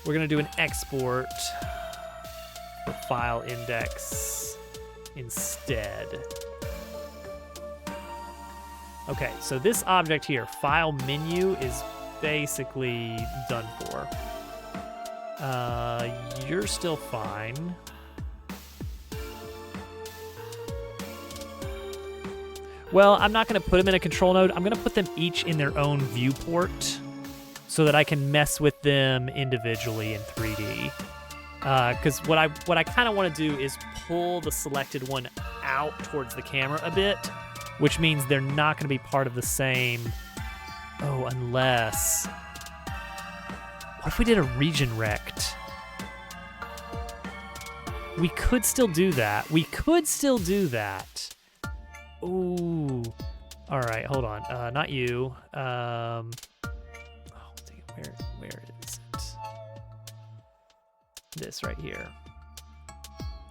We're going to do an export for file index instead. Okay, so this object here, file menu, is basically done for. You're still fine. Well, I'm not going to put them in a control node. I'm going to put them each in their own viewport so that I can mess with them individually in 3D. Because what I kind of want to do is pull the selected one out towards the camera a bit, which means they're not going to be part of the same... Oh, unless... What if we did a region rect? We could still do that. Ooh. All right, hold on. Not you. Oh, dang it. Where is it? This right here.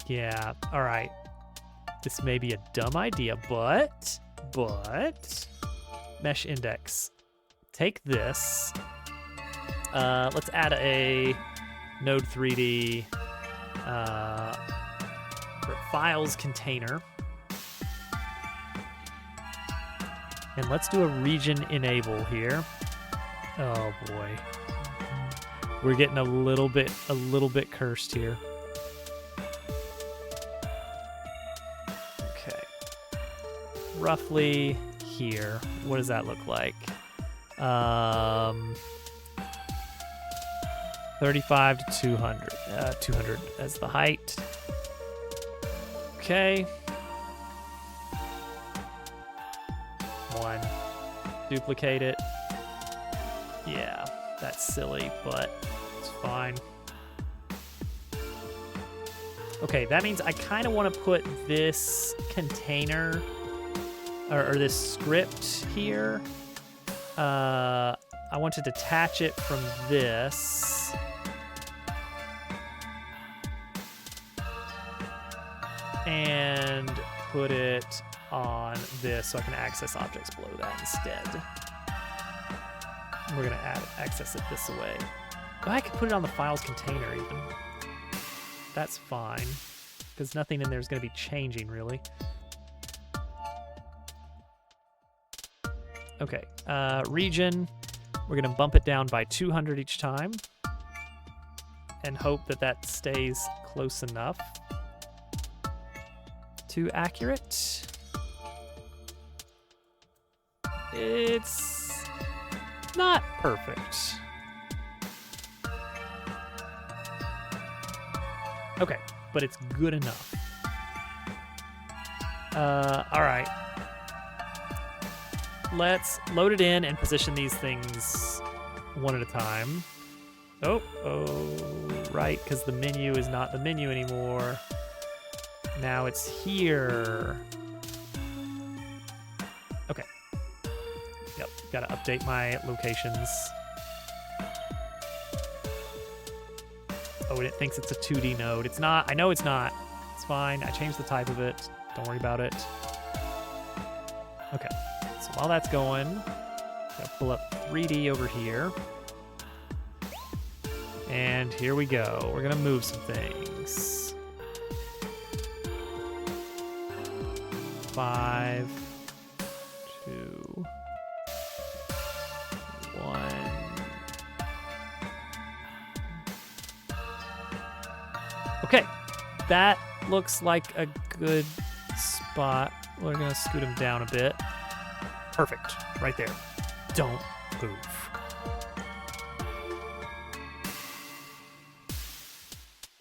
Yeah. All right. This may be a dumb idea, but mesh index. Take this. Let's add a Node 3D for files container. And let's do a region enable here. Oh boy. We're getting a little bit cursed here. Okay. Roughly here. What does that look like? 35 to 200. 200 as the height. Okay. 1. Duplicate it. Yeah, that's silly, but it's fine. Okay, that means I kind of want to put this container or this script here. I want to detach it from this. And put it on this so I can access objects below that instead. We're going to access it this way. Oh, I could put it on the files container even. That's fine, because nothing in there is going to be changing, really. Okay, region. We're going to bump it down by 200 each time and hope that that stays close enough to accurate. It's not perfect. Okay, but it's good enough. All right. Let's load it in and position these things one at a time. Oh, right, because the menu is not the menu anymore. Now it's here. Okay. Yep, gotta update my locations. Oh, it thinks it's a 2D node. It's not. I know it's not. It's fine. I changed the type of it. Don't worry about it. Okay. So while that's going, I'm gonna pull up 3D over here. And here we go. We're gonna move some things. 5, 2, 1. Okay, that looks like a good spot. We're gonna scoot him down a bit. Perfect, right there. Don't move.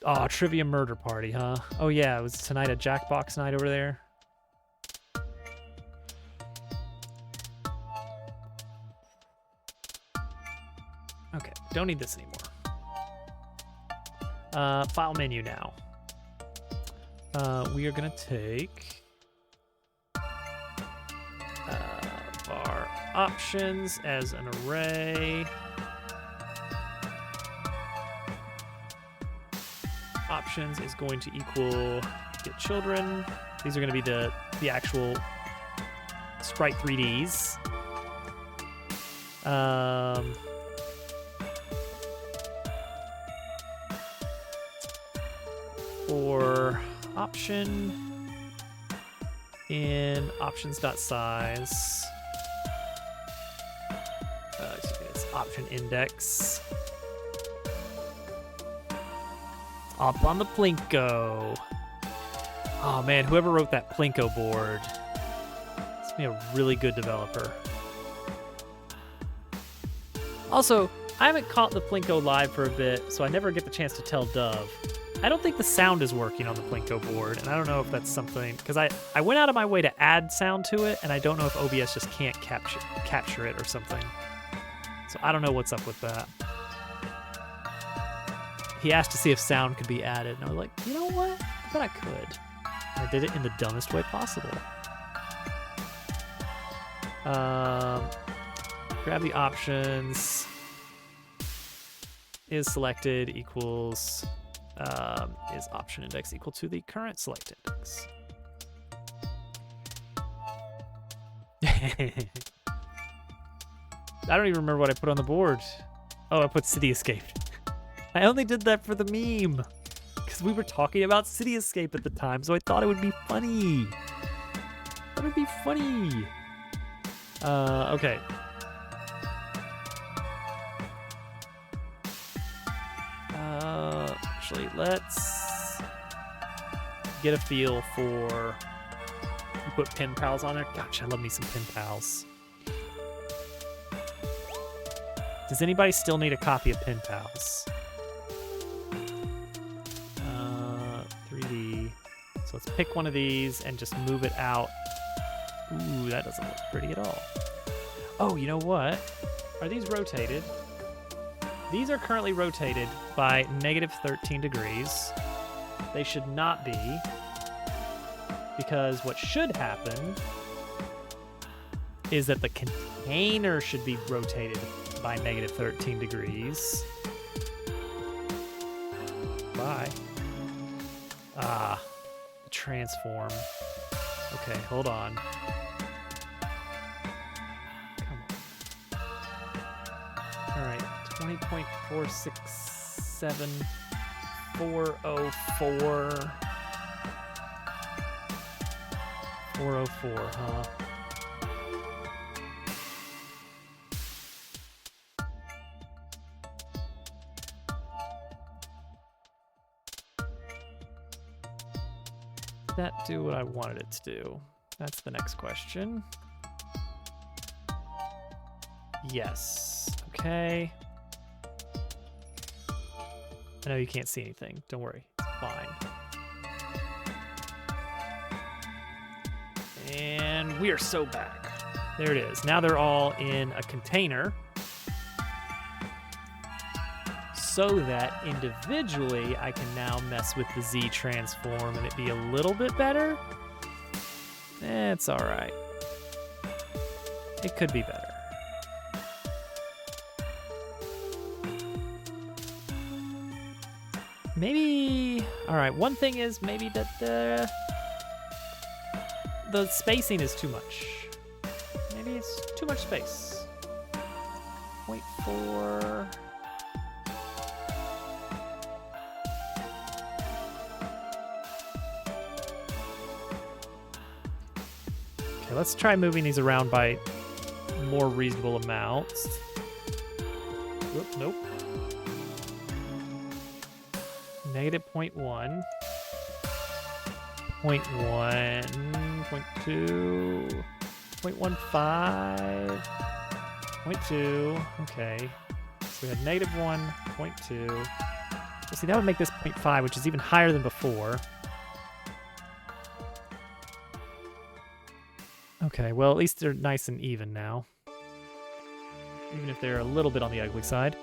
Oh, trivia murder party, huh? Oh yeah, it was tonight a Jackbox night over there. Okay, don't need this anymore. File menu now. We are gonna take var options as an array. Options is going to equal get children. These are going to be the actual sprite 3Ds. For option in options.size, it's option index. Up on the Plinko. Oh man, whoever wrote that Plinko board, it's be a really good developer. Also, I haven't caught the Plinko live for a bit, so I never get the chance to tell Dove. I don't think the sound is working on the Plinko board, and I don't know if that's something, because I went out of my way to add sound to it, and I don't know if OBS just can't capture it or something. So I don't know what's up with that. He asked to see if sound could be added, and I was like, you know what? I bet I could. And I did it in the dumbest way possible. Grab the options. Is selected equals is option index equal to the current select index. I don't even remember what I put on the board. Oh, I put City Escape. I only did that for the meme. Because we were talking about City Escape at the time, so I thought it would be funny. That would be funny. Okay. Actually, let's get a feel for... You put pen pals on there? Gosh, I love me some pen pals. Does anybody still need a copy of pen pals? 3D. So let's pick one of these and just move it out. Ooh, that doesn't look pretty at all. Oh, you know what? Are these rotated? These are currently rotated by -13 degrees. They should not be, because what should happen is that the container should be rotated by -13 degrees. Bye. Ah, transform. Okay, hold on. Come on. All right, 20.467404. 404, huh? Did that do what I wanted it to do? That's the next question. Yes. Okay. I know you can't see anything. Don't worry. It's fine. And we are so back. There it is. Now they're all in a container, so that individually I can now mess with the Z transform and it be a little bit better. It's all right. It could be better. Maybe, all right, one thing is maybe that the spacing is too much. Maybe it's too much space. 0.4. Okay, let's try moving these around by more reasonable amounts. Oop, nope. -0.1. 0.1, 0.2, 0.15, 0.2, okay. So we had -1, 0.2. So see, that would make this 0.5, which is even higher than before. Okay, well, at least they're nice and even now. Even if they're a little bit on the ugly side.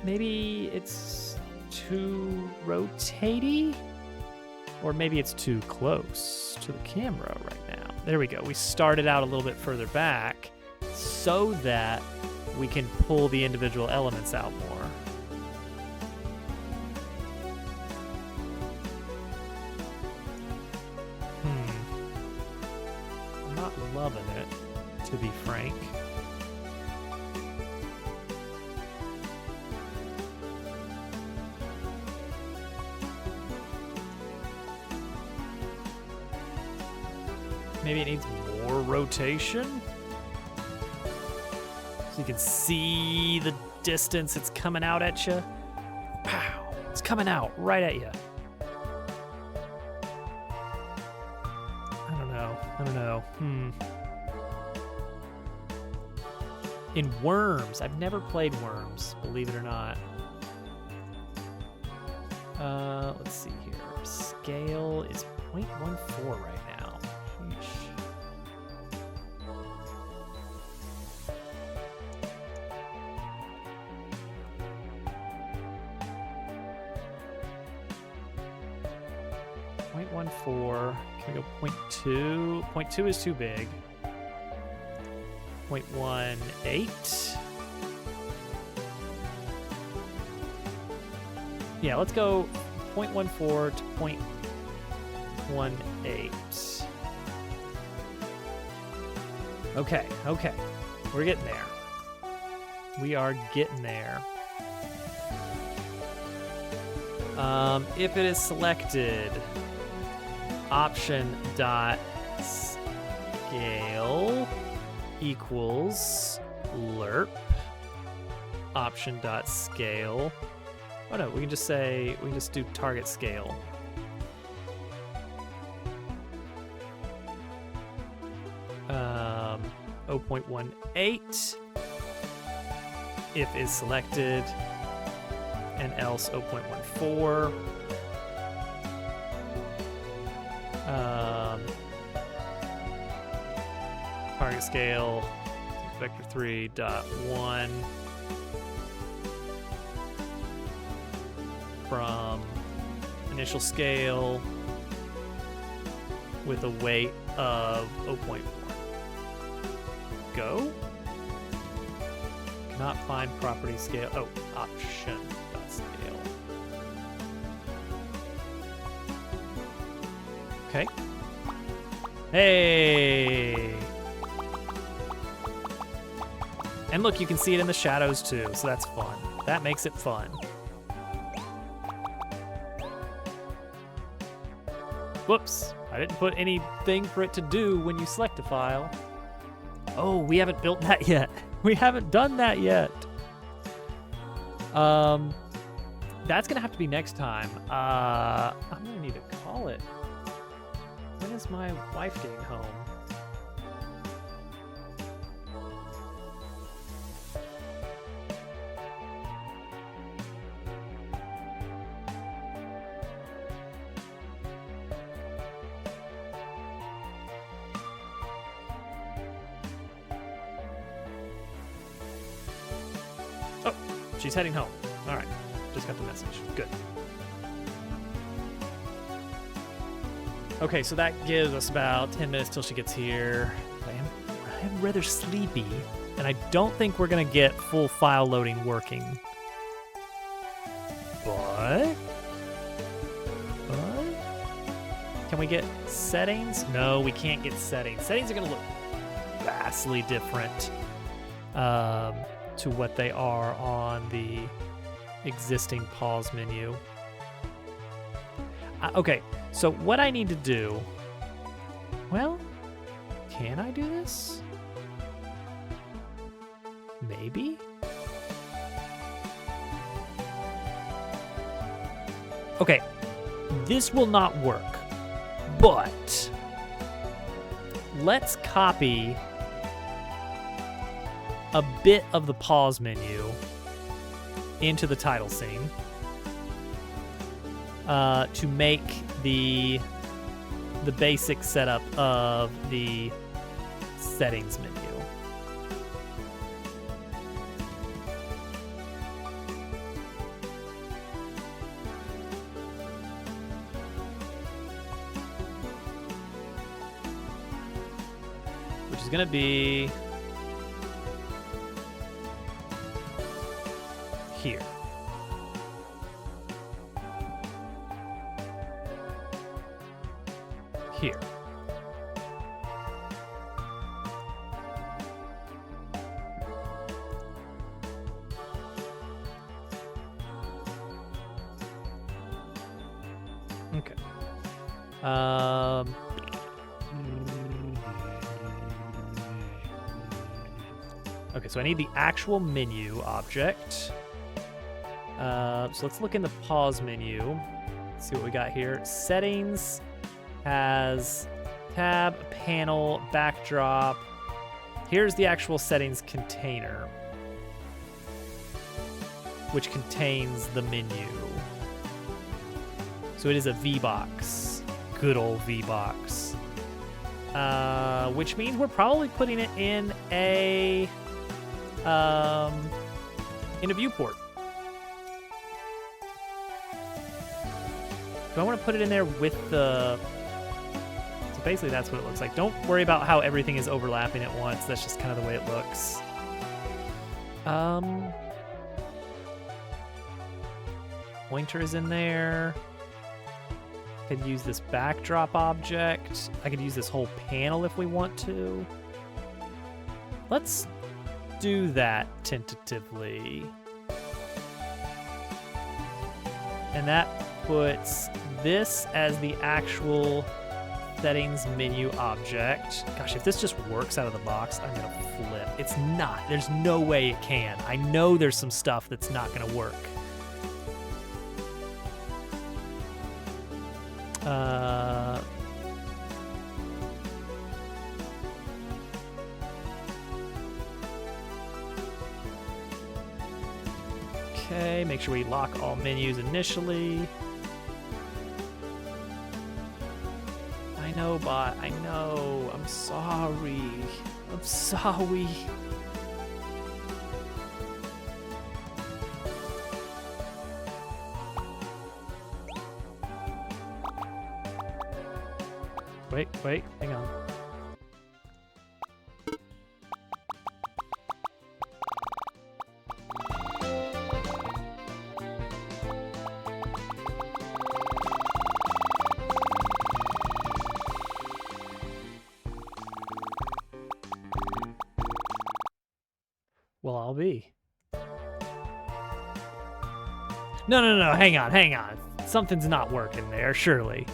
Maybe it's too rotatey? Or maybe it's too close to the camera right now. There we go. We started out a little bit further back so that we can pull the individual elements out more. I'm not loving it, to be frank. Maybe it needs more rotation. So you can see the distance it's coming out at you. Pow! It's coming out right at you. I don't know. In Worms, I've never played Worms, believe it or not. Let's see here. Scale is 0.14 right now. Sheesh. Can we go 0.2? 0.2 is too big. 0.18. Yeah, let's go 0.14 to 0.18. Okay, okay. We're getting there. We are getting there. If it is selected, option dot scale equals lerp option dot scale. Oh no, we can just do target scale. Um, 0.18 if is selected, and else 0.14. Target scale vector 3.1 from initial scale with a weight of 0.1. Go. Cannot find property scale. Oh, option dot scale. Okay. Hey. And look, you can see it in the shadows too, so that's fun. That makes it fun. Whoops, I didn't put anything for it to do when you select a file. Oh, we haven't built that yet. We haven't done that yet. That's gonna have to be next time. I'm gonna need to call it. When is my wife getting home? She's heading home. All right, just got the message. Good. Okay, so that gives us about 10 minutes till she gets here. I am rather sleepy, and I don't think we're gonna get full file loading working. But can we get settings? No, we can't get settings. Settings are gonna look vastly different to what they are on the existing pause menu. Okay, so what I need to do, well, can I do this? Maybe? Okay, this will not work, but let's copy a bit of the pause menu into the title scene to make the basic setup of the settings menu. Which is going to be here. Here. Okay. Okay, so I need the actual menu object. So let's look in the pause menu. Let's see what we got here. Settings has tab, panel, backdrop. Here's the actual settings container, which contains the menu. So it is a VBox, good old VBox, which means we're probably putting it in a viewport. Do I want to put it in there with the... So basically that's what it looks like. Don't worry about how everything is overlapping at once. That's just kind of the way it looks. Pointer is in there. I could use this backdrop object. I could use this whole panel if we want to. let's do that tentatively. And that puts this as the actual settings menu object. Gosh, if this just works out of the box, I'm gonna flip. It's not. There's no way it can. I know there's some stuff that's not gonna work. Okay, make sure we lock all menus initially. I know, bot. I know. I'm sorry. I'm sorry. Wait, hang on. Well, I'll be. No, hang on. Something's not working there, surely.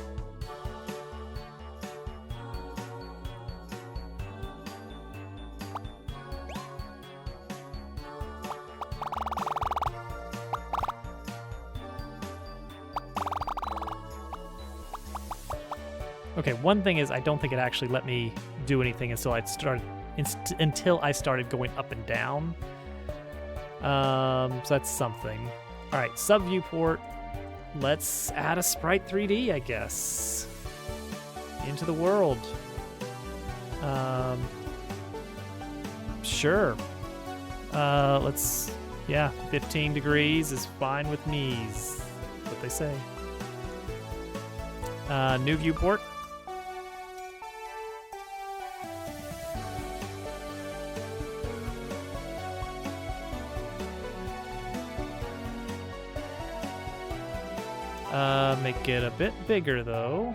Okay, one thing is I don't think it actually let me do anything until I started going up and down. So that's something. All right, sub viewport. Let's add a sprite 3D, I guess, into the world. Sure. Yeah, 15 degrees is fine with me. Is what they say. New viewport. Make it a bit bigger though.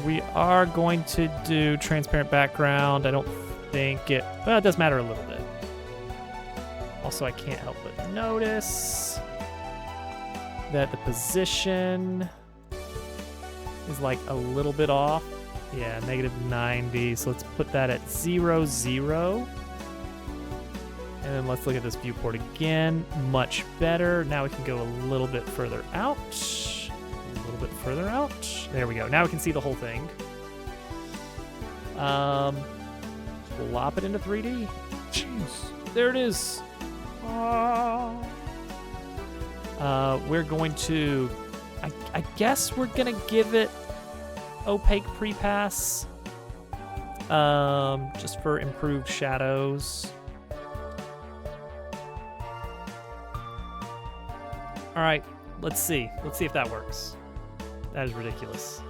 We are going to do transparent background. I don't think it, well, it does matter a little bit. Also, I can't help but notice that the position is like a little bit off. Yeah, -90. So let's put that at 0, 0. And then let's look at this viewport again. Much better. Now we can go a little bit further out. A little bit further out. There we go. Now we can see the whole thing. Plop it into 3D. Jeez. There it is. We're going to, I guess we're gonna give it opaque pre-pass, just for improved shadows. All right, let's see if that works. That is ridiculous.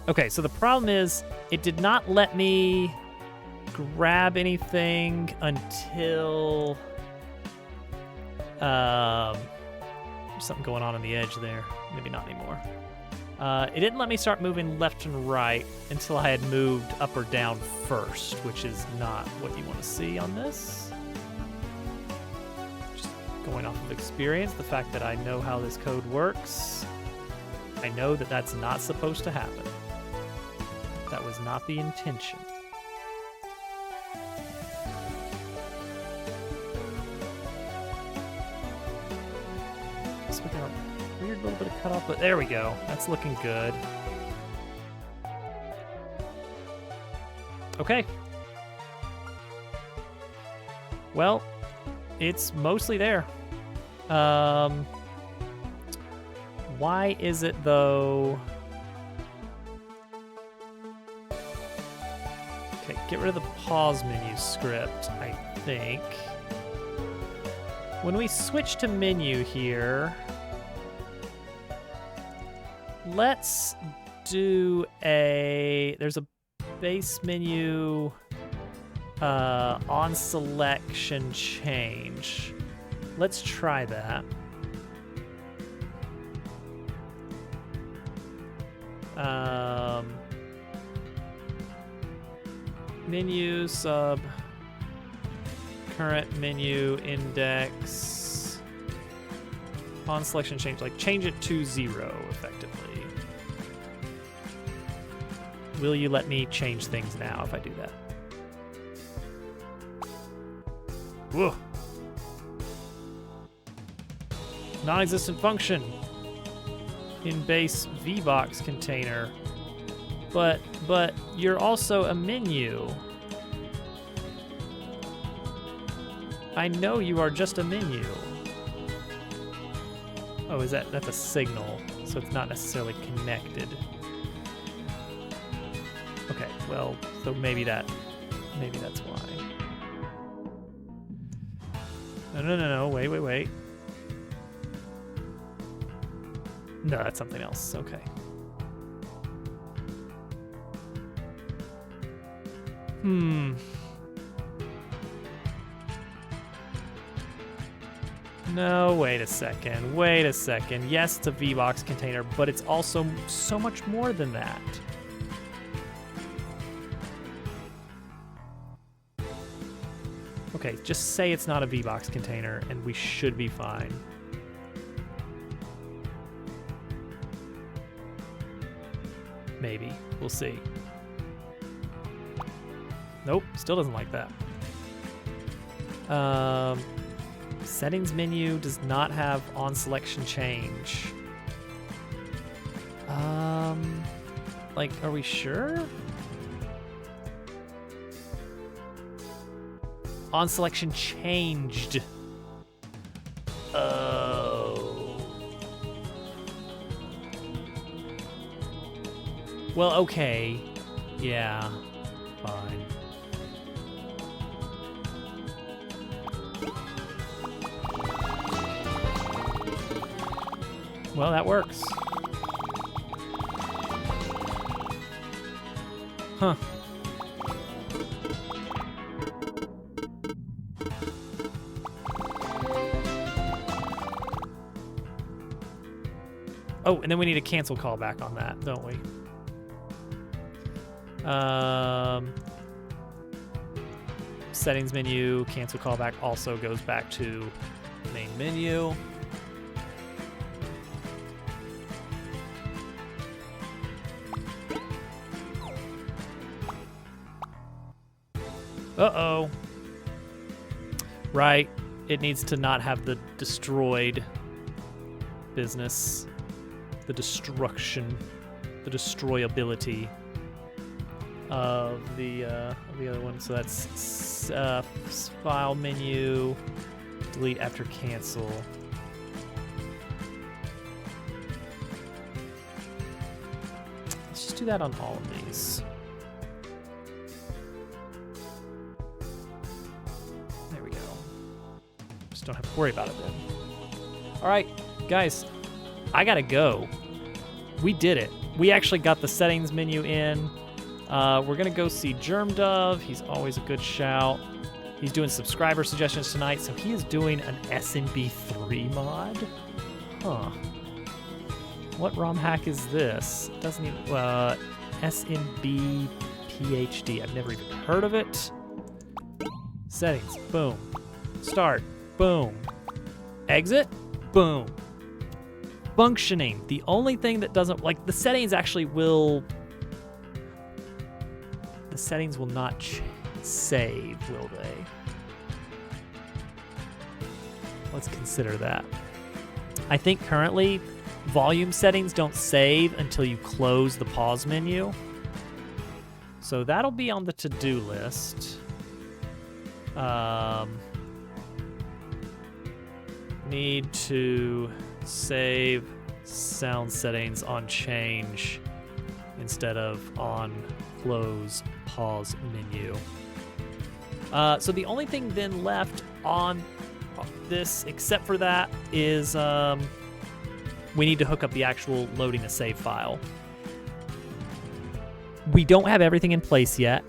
Okay, so the problem is it did not let me grab anything until there's something going on the edge there. Maybe not anymore. It didn't let me start moving left and right until I had moved up or down first, which is not what you want to see on this. Just going off of experience, the fact that I know how this code works, I know that that's not supposed to happen. That was not the intention. So we got a weird little bit of cutoff, but there we go. That's looking good. Okay. Well, it's mostly there. Why is it though? Okay, get rid of the pause menu script, I think. When we switch to menu here, let's do there's a base menu on selection change. Let's try that. Menu sub current menu index on selection change, like change it to 0 effectively. Will you let me change things now if I do that? Whoa. Non-existent function in base VBox container. But you're also a menu. I know you are just a menu. Oh, that's a signal, so it's not necessarily connected. Okay, well, so maybe that's why. No, wait. No, that's something else, okay. No, wait a second. Yes, it's a VBox container, but it's also so much more than that. Okay, just say it's not a VBox container and we should be fine. Maybe. We'll see. Nope, still doesn't like that. Settings menu does not have on selection change. Like, are we sure? On selection changed. Oh. Well, okay. Yeah, fine. Well, that works. Huh. Oh, and then we need a cancel callback on that, don't we? Settings menu, cancel callback also goes back to main menu. Uh-oh. Right. It needs to not have the destroyed business. The destruction. The destroyability of the other one. So that's file menu, delete after cancel. Let's just do that on all of these. There we go. Just don't have to worry about it then. All right, guys, I gotta go. We did it. We actually got the settings menu in. We're gonna go see GermDove. He's always a good shout. He's doing subscriber suggestions tonight, so he is doing an SNB3 mod. Huh. What ROM hack is this? Doesn't even, SNB PhD. I've never even heard of it. Settings, boom. Start, boom. Exit, boom. Functioning. The only thing that doesn't, like, the settings actually will, the settings will not save, will they? Let's consider that. I think currently volume settings don't save until you close the pause menu. So that'll be on the to-do list. Need to save sound settings on change instead of on close pause menu. So the only thing then left on this, except for that, is we need to hook up the actual loading a save file. We don't have everything in place yet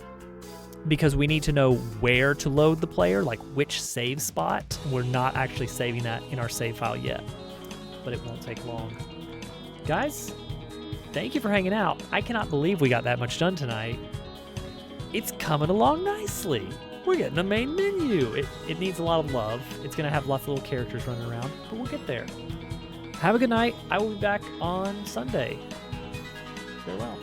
because we need to know where to load the player, like which save spot. We're not actually saving that in our save file yet, but it won't take long. Guys, thank you for hanging out. I cannot believe we got that much done tonight. It's coming along nicely. We're getting a main menu. It needs a lot of love. It's going to have lots of little characters running around, but we'll get there. Have a good night. I will be back on Sunday. Farewell.